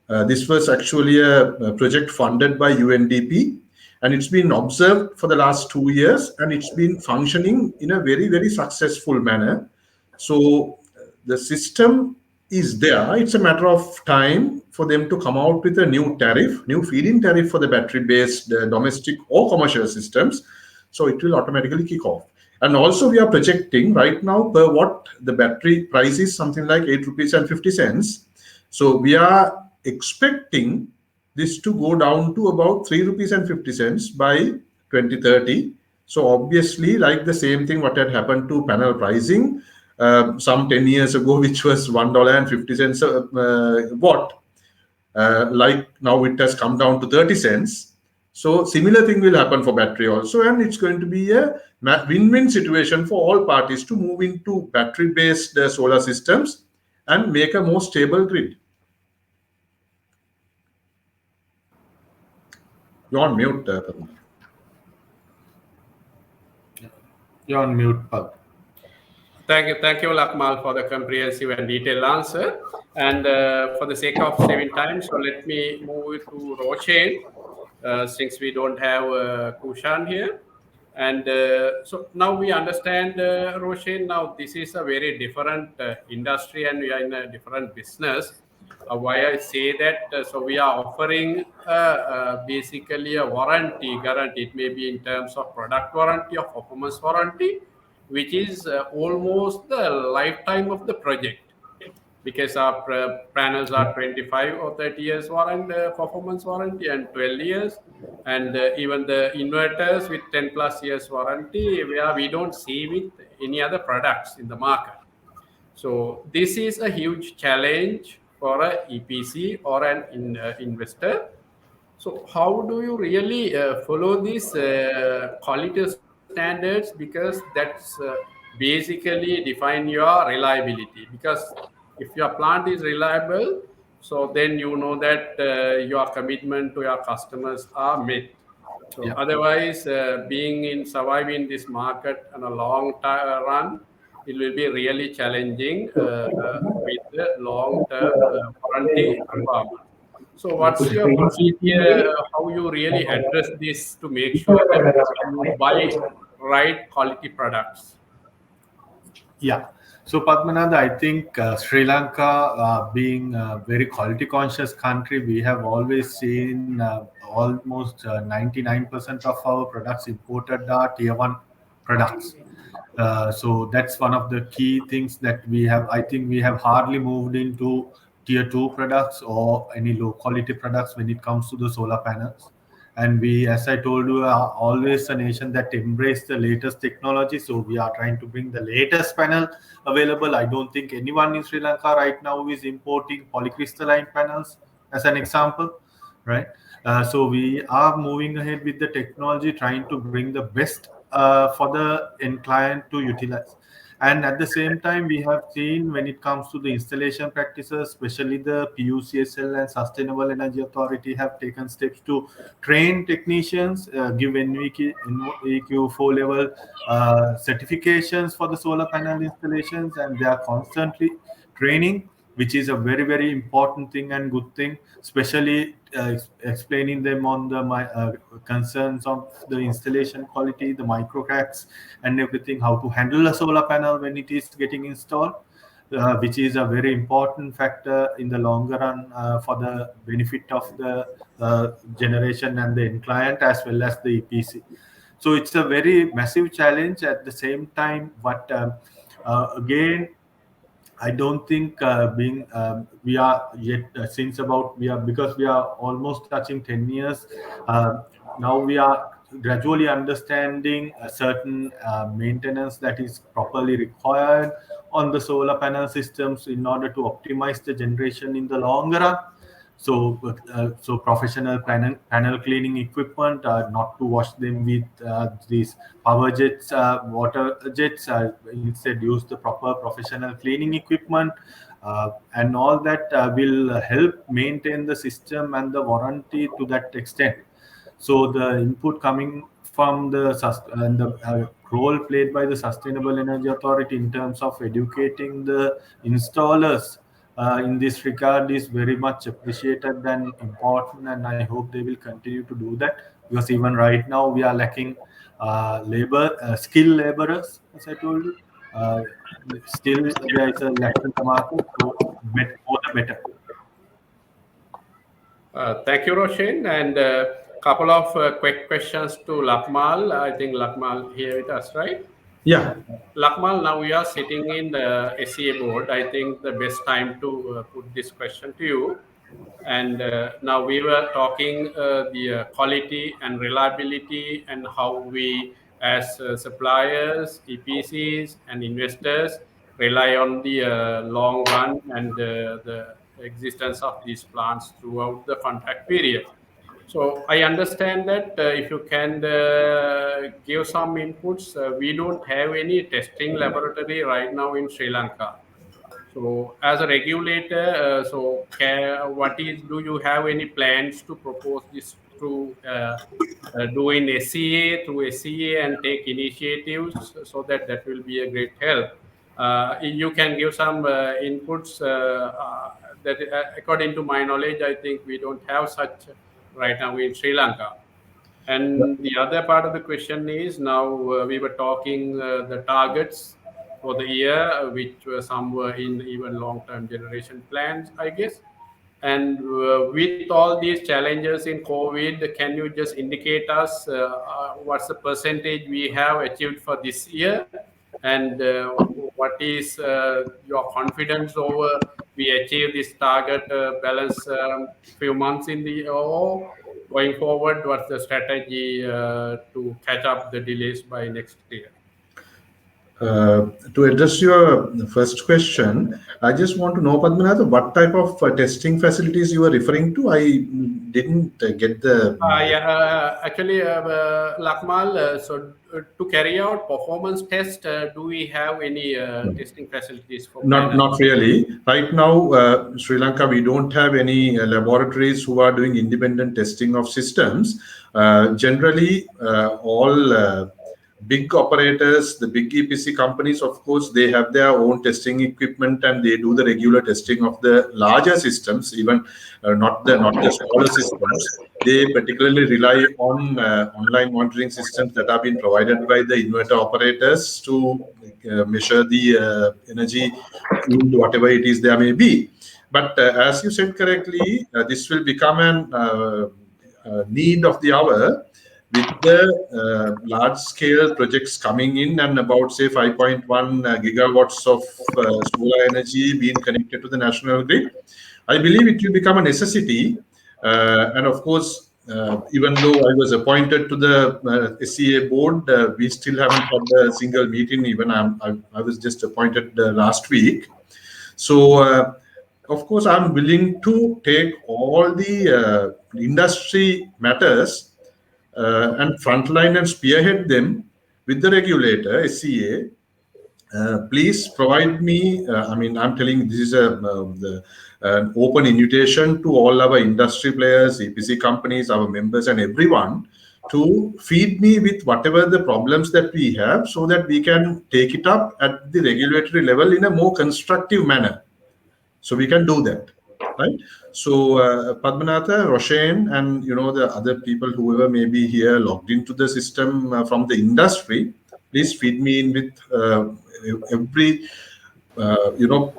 This was actually a project funded by UNDP, and it's been observed for the last 2 years, and it's been functioning in a very, very successful manner. So the system is there. It's a matter of time for them to come out with a new tariff, new feed-in tariff for the battery-based domestic or commercial systems. So it will automatically kick off. And also we are projecting right now per watt, the battery price is something like 8 rupees and 50 cents. So we are expecting this to go down to about 3 rupees and 50 cents by 2030. So obviously, like the same thing what had happened to panel pricing some 10 years ago, which was $1.50 a watt, like now it has come down to 30 cents. So similar thing will happen for battery also, and it's going to be a win-win situation for all parties to move into battery-based solar systems and make a more stable grid. You're on mute, Padma. You're on mute, Pag. Thank you, Lakmal, for the comprehensive and detailed answer. And for the sake of saving time, so let me move to Roshan, since we don't have Kushan here. And so now we understand, Roshan, now this is a very different industry and we are in a different business. Why I say that, so we are offering basically a warranty guarantee. It may be in terms of product warranty or performance warranty, which is almost the lifetime of the project, because our panels are 25 or 30 years warranty, performance warranty, and 12 years, and even the inverters with 10 plus years warranty, where we don't see with any other products in the market. So this is a huge challenge for a EPC or an investor. So how do you really follow these quality standards, because that's basically define your reliability. Because if your plant is reliable, so then you know that your commitment to your customers are met. So Yeah. otherwise, being in surviving this market on a long run, it will be really challenging with the long-term warranty requirement. So what's your procedure, how you really address this to make sure that you buy right quality products? Yeah. So Padmanabh, I think Sri Lanka, being a very quality conscious country, we have always seen almost 99% of our products imported are tier one products. So that's one of the key things that we have. I think we have hardly moved into tier two products or any low quality products when it comes to the solar panels. And we, as I told you, are always a nation that embrace the latest technology. So we are trying to bring the latest panel available. I don't think anyone in Sri Lanka right now is importing polycrystalline panels, as an example, right? So we are moving ahead with the technology, trying to bring the best for the end client to utilize. And at the same time, we have seen when it comes to the installation practices, especially the PUCSL and Sustainable Energy Authority have taken steps to train technicians, give NVQ 4 level certifications for the solar panel installations, and they are constantly training, which is a very, very important thing and good thing, especially explaining them on the concerns of the installation quality, the micro cracks and everything, how to handle a solar panel when it is getting installed, which is a very important factor in the longer run for the benefit of the generation and the end client as well as the EPC. So it's a very massive challenge at the same time, but again, I don't think we are yet since about we are because we are almost touching 10 years. Now we are gradually understanding a certain maintenance that is properly required on the solar panel systems in order to optimize the generation in the long run. So professional panel cleaning equipment, not to wash them with these power jets, water jets. Instead, use the proper professional cleaning equipment, and all that will help maintain the system and the warranty to that extent. So the input coming from the role played by the Sustainable Energy Authority in terms of educating the installers in this regard is very much appreciated and important, and I hope they will continue to do that, because even right now we are lacking skilled laborers, as I told you. Uh, Still, there is a lack in the market, so more the better. Thank you, Roshan. And a couple of quick questions to Lakmal. I think Lakmal here with us, right? Yeah. Lakmal, now we are sitting in the SCA board. I think the best time to put this question to you. And now we were talking the quality and reliability and how we, as suppliers, EPCs, and investors, rely on the long run and the existence of these plants throughout the contract period. So I understand that if you can give some inputs, we don't have any testing laboratory right now in Sri Lanka. So as a regulator, what is, do you have any plans to propose this to do in SCA through SCA and take initiatives so that that will be a great help. You can give some inputs that according to my knowledge, I think we don't have such right now in Sri Lanka. And the other part of the question is now we were talking the targets for the year, which were some were in even long-term generation plans, I guess. And with all these challenges in COVID, can you just indicate us what's the percentage we have achieved for this year, and what is your confidence over we achieve this target balance few months in the or going forward? What's the strategy to catch up the delays by next year? To address your first question, I just want to know, Padmanatha, what type of testing facilities you are referring to? I didn't get the. Actually, Lakmal, to carry out performance test, do we have any testing facilities for planners? Not really. Right now, Sri Lanka, we don't have any laboratories who are doing independent testing of systems. Generally, all big operators, the big EPC companies, of course, they have their own testing equipment and they do the regular testing of the larger systems, even not the smaller systems. They particularly rely on online monitoring systems that have been provided by the inverter operators to measure the energy in whatever it is there may be. But as you said correctly, this will become an need of the hour with the large-scale projects coming in and about, say, 5.1 gigawatts of solar energy being connected to the national grid. I believe it will become a necessity. And of course, even though I was appointed to the SCA board, we still haven't had a single meeting. Even I was just appointed last week. So, of course, I'm willing to take all the industry matters and frontline and spearhead them with the regulator, SCA. Please provide me, I'm telling this is an open invitation to all our industry players, EPC companies, our members and everyone to feed me with whatever the problems that we have so that we can take it up at the regulatory level in a more constructive manner. So we can do that. Right. So Padmanatha, Roshan, and the other people, whoever may be here logged into the system from the industry, please feed me in with every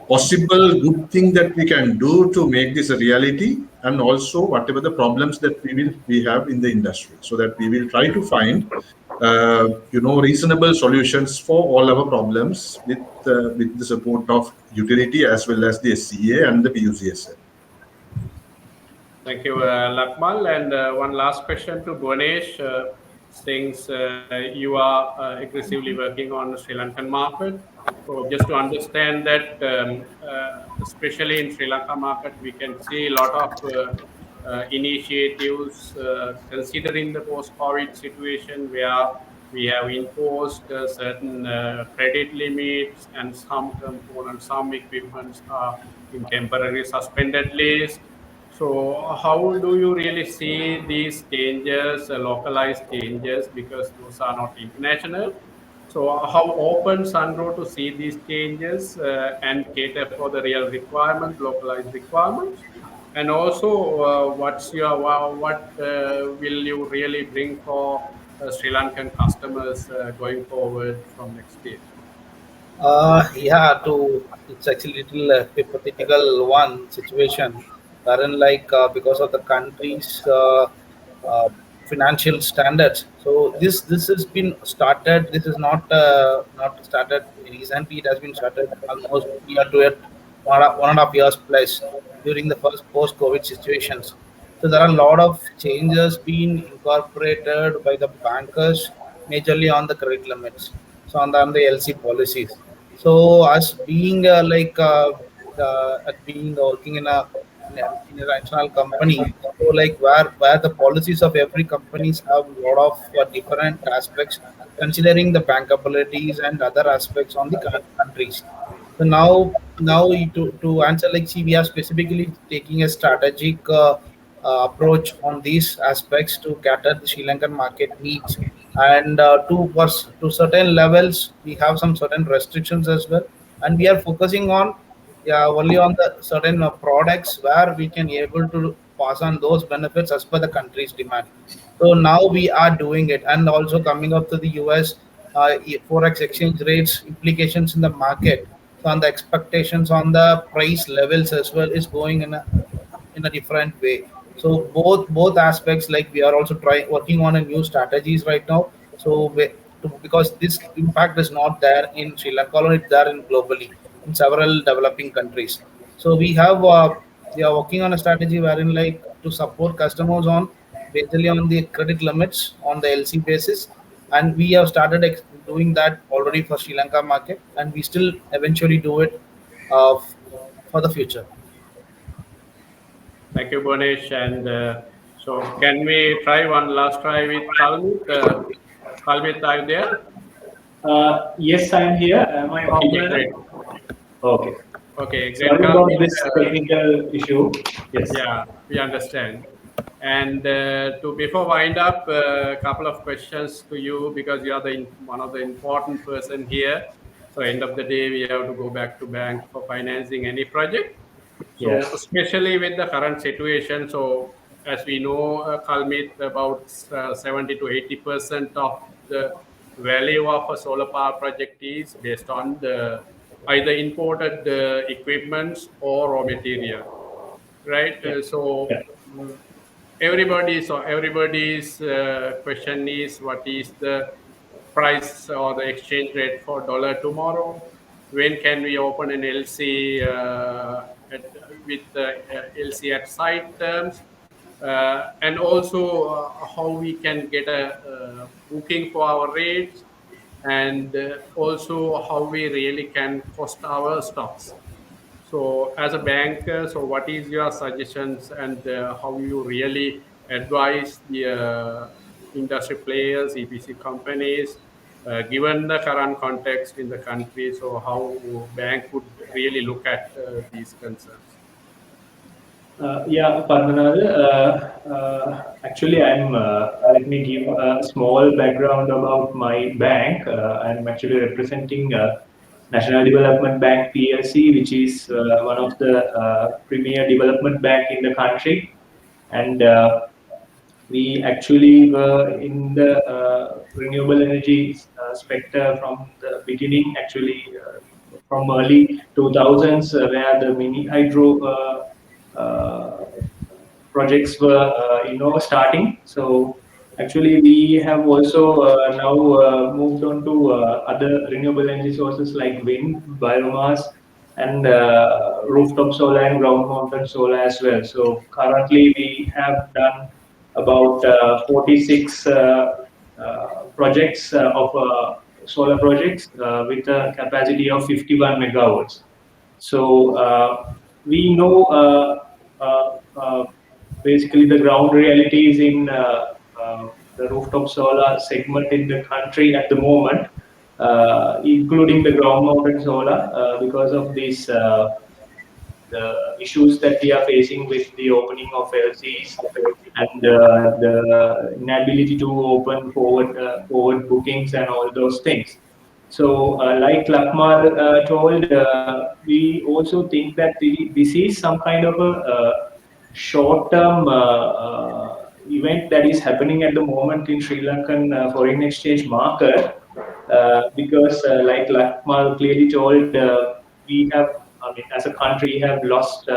possible good thing that we can do to make this a reality, and also whatever the problems that we have in the industry, so that we will try to find reasonable solutions for all our problems with the support of utility as well as the SCA and the PUCSL. Thank you, Lakmal. And one last question to Bhuvanesh. Since you are aggressively working on the Sri Lankan market, so just to understand that, especially in Sri Lanka market, we can see a lot of initiatives considering the post-COVID situation where we have imposed certain credit limits, and some components, some equipments are in temporary suspended list. So how do you really see these changes, localized changes, because those are not international? So, how open Sunro to see these changes and cater for the real requirement, localized requirements, and also what will you really bring for Sri Lankan customers going forward from next year? Yeah, to it's actually little hypothetical one situation, wherein like because of the country's uh, financial standards. So this has been started. This is not started recently. It has been started almost near to it 1.5 years plus during the first post-COVID situations. So there are a lot of changes being incorporated by the bankers, majorly on the credit limits, so on the LC policies. So us being at being working in a national company, so like where the policies of every companies have a lot of different aspects, considering the bankabilities and other aspects on the countries. So to answer, like, see, we are specifically taking a strategic approach on these aspects to cater the Sri Lankan market needs, and to certain levels we have some certain restrictions as well, and we are focusing on, yeah, only on the certain products where we can able to pass on those benefits as per the country's demand. So now we are doing it, and also coming up to the US, forex exchange rates implications in the market. So on the expectations on the price levels as well is going in a different way. So both aspects, like we are also trying working on a new strategies right now. So because this impact is not there in Sri Lanka, or it's there in globally in several developing countries. So we are working on a strategy wherein, like, to support customers on basically on the credit limits on the LC basis, and we have started doing that already for Sri Lanka market, and we still eventually do it for the future. Thank you, Bonesh. And so, can we try one last try with Kalmit? Kalmit, are you there? Yes, I am here. Am I Okay, audible? great. Okay. Okay, great, Sorry about Kalmit. this technical issue. Yes. Yeah, we understand. And to before wind up, a couple of questions to you because you are one of the important person here. So end of the day, we have to go back to bank for financing any project. So Yes. especially with the current situation, so as we know, Kalmit, about 70 to 80% of the value of a solar power project is based on the either imported equipments or raw material, right? Yeah. So Yeah. everybody's question is what is the price or the exchange rate for dollar tomorrow? When can we open an LC with LC at site terms? And also how we can get a booking for our rates, and also how we really can cost our stocks. So, as a banker, so what is your suggestions and how you really advise the industry players, EPC companies, given the current context in the country? So, how bank would really look at these concerns? Yeah, Padmanabh. Actually, let me give a small background about my bank. I'm actually representing National Development Bank PLC, which is one of the premier development bank in the country. And we actually were in the renewable energy sector from the beginning, actually from early 2000s, where the mini hydro projects were starting. So actually we have also now moved on to other renewable energy sources like wind, biomass, and rooftop solar and ground mounted solar as well. So currently we have done about 46 projects of solar projects with a capacity of 51 megawatts. So we know uh, uh, basically the ground realities in the rooftop solar segment in the country at the moment, including the ground mounted solar, because of these the issues that we are facing with the opening of LCs and the inability to open forward bookings and all those things. So, like Lakmar told, we also think that this is some kind of a short-term event that is happening at the moment in Sri Lankan foreign exchange market, because, like Lakmar clearly told, we have, I mean, as a country, we have lost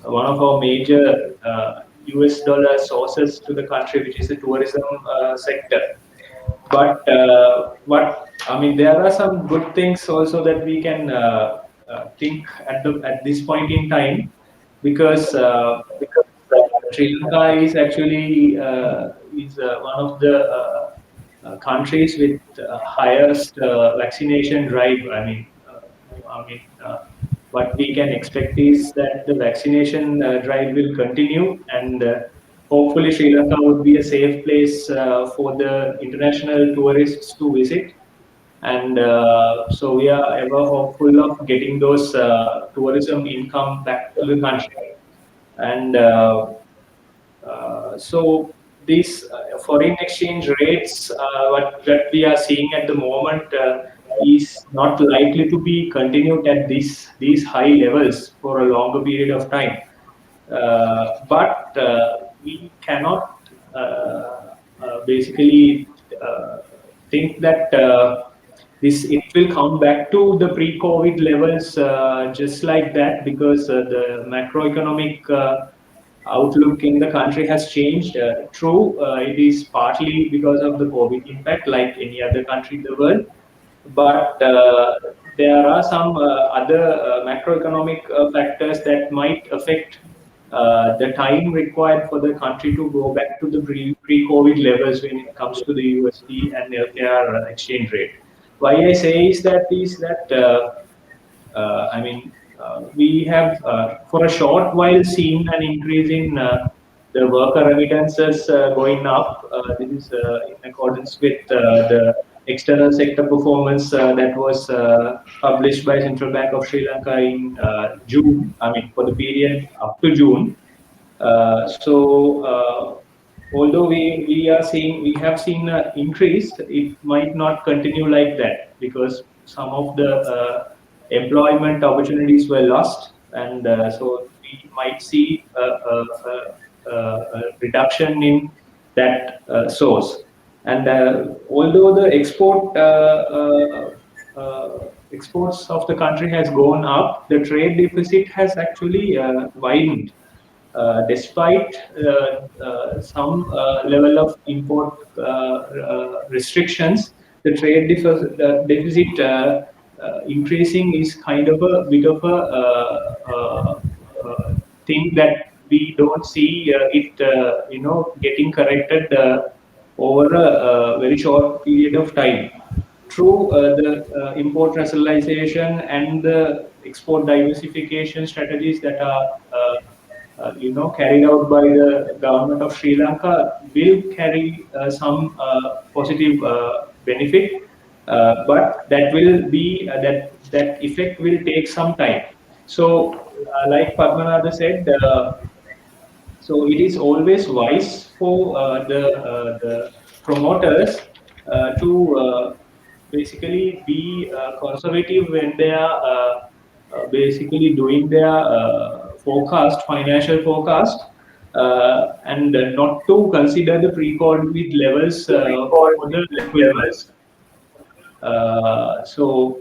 one of our major US dollar sources to the country, which is the tourism sector. But what I mean, there are some good things also that we can think at this point in time, because Sri Lanka is actually is one of the countries with highest vaccination drive. I mean, what we can expect is that the vaccination drive will continue, and hopefully Sri Lanka would be a safe place for the international tourists to visit. And so we are ever hopeful of getting those tourism income back to the country. And so these foreign exchange rates, what we are seeing at the moment, is not likely to be continued at these high levels for a longer period of time. But we cannot basically think that this it will come back to the pre-COVID levels just like that, because the macroeconomic outlook in the country has changed. True, it is partly because of the COVID impact, like any other country in the world. But there are some other macroeconomic factors that might affect the time required for the country to go back to the pre-COVID levels when it comes to the USD and their exchange rate. Why I say is that we have for a short while seen an increase in the worker remittances going up. This is in accordance with the external sector performance that was published by Central Bank of Sri Lanka in June. I mean, for the period up to June. Although we have seen an increase, it might not continue like that, because some of the employment opportunities were lost, and so we might see a reduction in that source. And although the exports of the country has gone up, the trade deficit has actually widened. Despite some level of import restrictions, the trade deficit increasing is kind of a bit of a thing that we don't see it, getting corrected over a very short period of time. True, the import rationalization and the export diversification strategies that are carried out by the government of Sri Lanka will carry some positive benefit, but that will be that effect will take some time. So, like Padmanatha said, so it is always wise for the promoters to basically be conservative when they are basically doing their financial forecast, and not to consider the pre-COVID levels for the equipment. So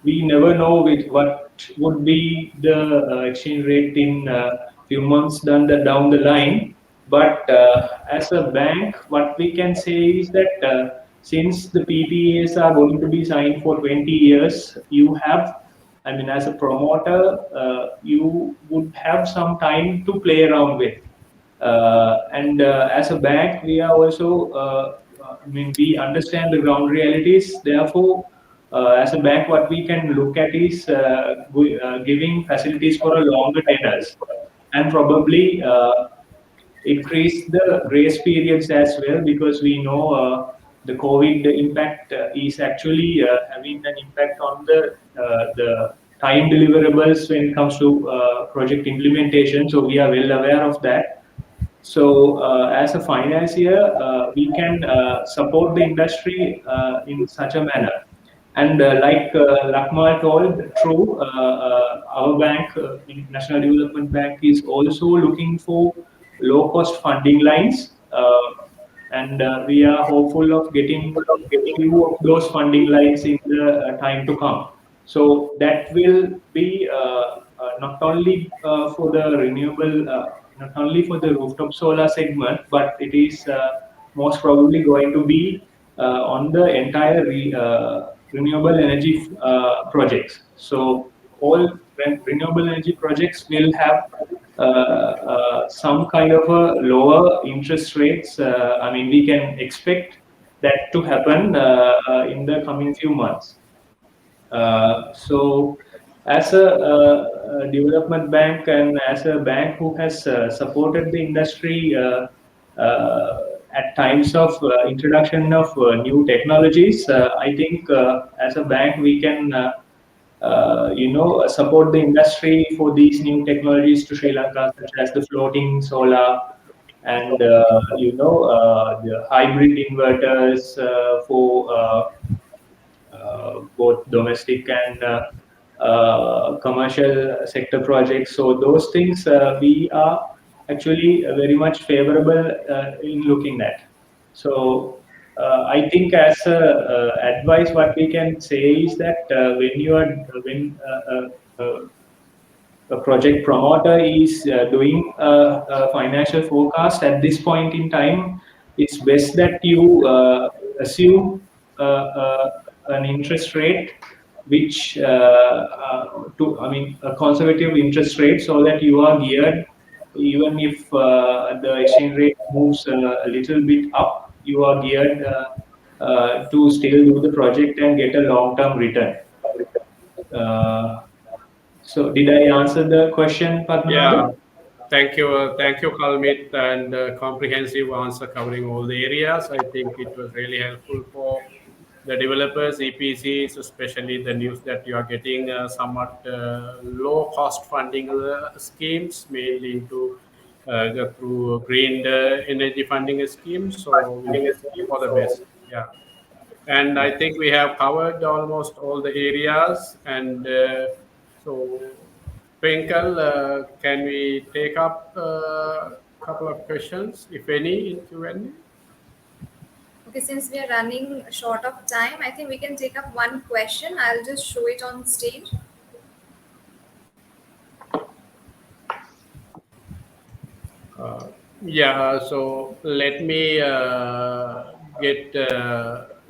we never know what would be the exchange rate in few months down the line. But as a bank, what we can say is that since the PPAs are going to be signed for 20 years, as a promoter, you would have some time to play around with. And as a bank, we are also, we understand the ground realities. Therefore, as a bank, what we can look at is giving facilities for a longer tenors, and probably increase the grace periods as well, because we know the COVID impact is actually having an impact on the time deliverables when it comes to project implementation. So we are well aware of that. So, as a financier, we can support the industry in such a manner. And like Lakmal told, true, our bank, National Development Bank, is also looking for low-cost funding lines, and we are hopeful of getting few of those funding lines in the time to come. So that will be not only for the renewable, not only for the rooftop solar segment, but it is most probably going to be on the entire renewable energy projects. So all renewable energy projects will have some kind of a lower interest rates. I mean, we can expect that to happen in the coming few months. So, as a development bank and as a bank who has supported the industry at times of introduction of new technologies, I think as a bank we can support the industry for these new technologies to Sri Lanka, such as the floating solar and the hybrid inverters for both domestic and commercial sector projects. So those things we are actually very much favorable in looking at. So I think as a advice, what we can say is that when a project promoter is doing a financial forecast at this point in time, it's best that you assume an interest rate which I mean a conservative interest rate, so that you are geared even if the exchange rate moves a little bit up, you are geared to still do the project and get a long-term return. So did I answer the question, Yeah, Padmanabhan? thank you, Kalmit, and comprehensive answer covering all the areas. I think it was really helpful for the developers, EPCs, especially the news that you are getting somewhat low cost funding schemes, mainly into through green energy funding schemes. So we hope for the best. Yeah. And I think we have covered almost all the areas. And so, Twinkle, can we take up a couple of questions, if any, in Q&A? Okay, since we are running short of time, I think we can take up one question. I'll just show it on stage. Yeah, so let me get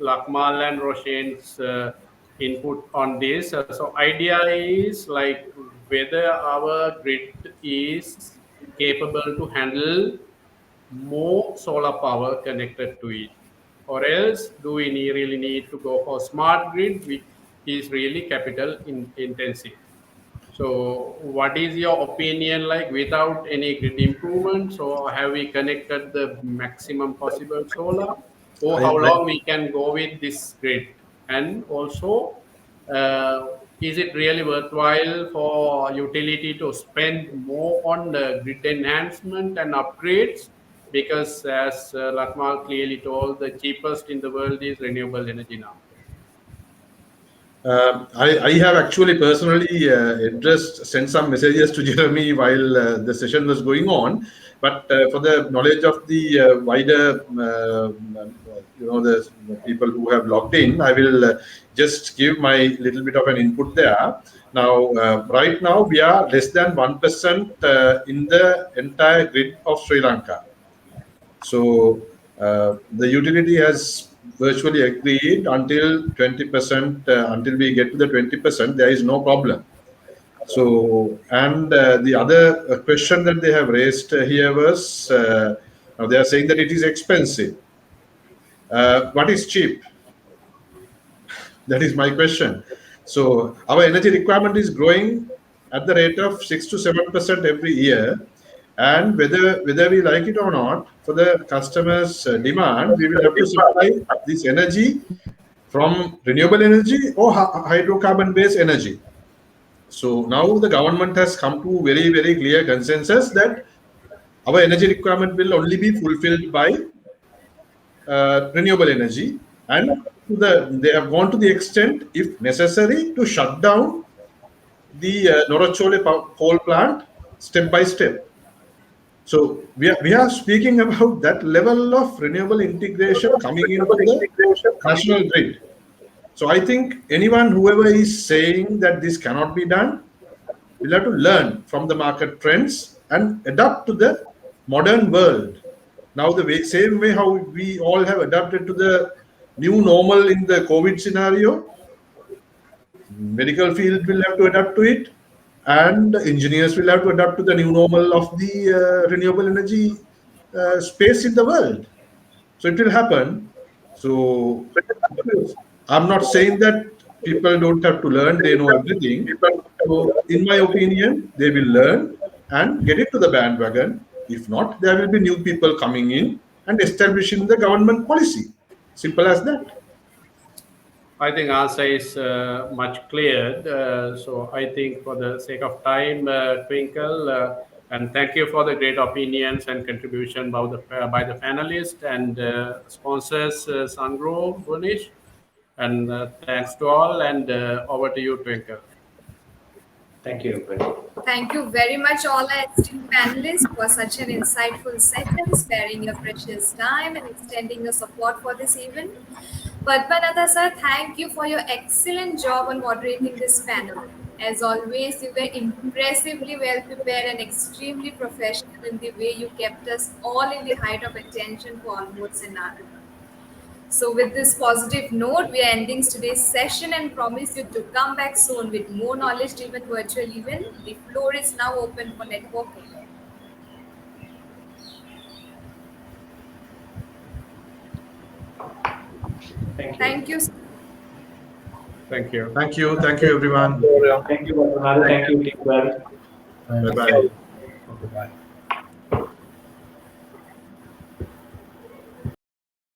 Lakmal and Roshan's input on this. So idea is like whether our grid is capable to handle more solar power connected to it, or else do we really need to go for smart grid, which is really capital intensive. So, what is your opinion like without any grid improvement? So, have we connected the maximum possible solar, or how I, long we can go with this grid? And also, is it really worthwhile for utility to spend more on the grid enhancement and upgrades? Because, as Lakmal clearly told, the cheapest in the world is renewable energy now. I have actually personally sent some messages to Jeremy while the session was going on. But for the knowledge of the wider, the people who have logged in, I will just give my little bit of an input there. Now, right now, we are less than 1% in the entire grid of Sri Lanka. So the utility has virtually agreed until 20%, until we get to the 20%, there is no problem. So, and the other question that they have raised here was, now they are saying that it is expensive. What is cheap? That is my question. So our energy requirement is growing at the rate of 6 to 7% every year. And whether we like it or not, for the customers' demand, we will have to supply this energy from renewable energy or hydrocarbon-based energy. So now the government has come to very, very clear consensus that our energy requirement will only be fulfilled by renewable energy, and they have gone to the extent, if necessary, to shut down the Norachole coal plant step by step. So we are speaking about that level of renewable integration coming into the national grid. So I think anyone, whoever is saying that this cannot be done, will have to learn from the market trends and adapt to the modern world. Now, same way how we all have adapted to the new normal in the COVID scenario, medical field will have to adapt to it, and engineers will have to adapt to the new normal of the renewable energy space in the world. So it will happen. So I'm not saying that people don't have to learn, they know everything. So in my opinion, they will learn and get into the bandwagon. If not, there will be new people coming in and establishing the government policy. Simple as that. I think answer is much cleared. So I think for the sake of time, Twinkle, and thank you for the great opinions and contribution by the panelists and sponsors, Sangro, Bunish. And thanks to all, and over to you, Twinkle. Thank you, everybody. Thank you very much, all our esteemed panelists, for such an insightful session, sparing your precious time and extending your support for this event. Padmanatha sir, thank you for your excellent job on moderating this panel. As always, you were impressively well prepared and extremely professional in the way you kept us all in the height of attention for almost an hour. So, with this positive note, we are ending today's session and promise you to come back soon with more knowledge-driven virtual event. The floor is now open for networking. Thank you. Thank you. Thank you. Thank you. Thank you, everyone. Thank you, Padmanatha. Thank you, Tinkwell. Bye bye. Okay, bye.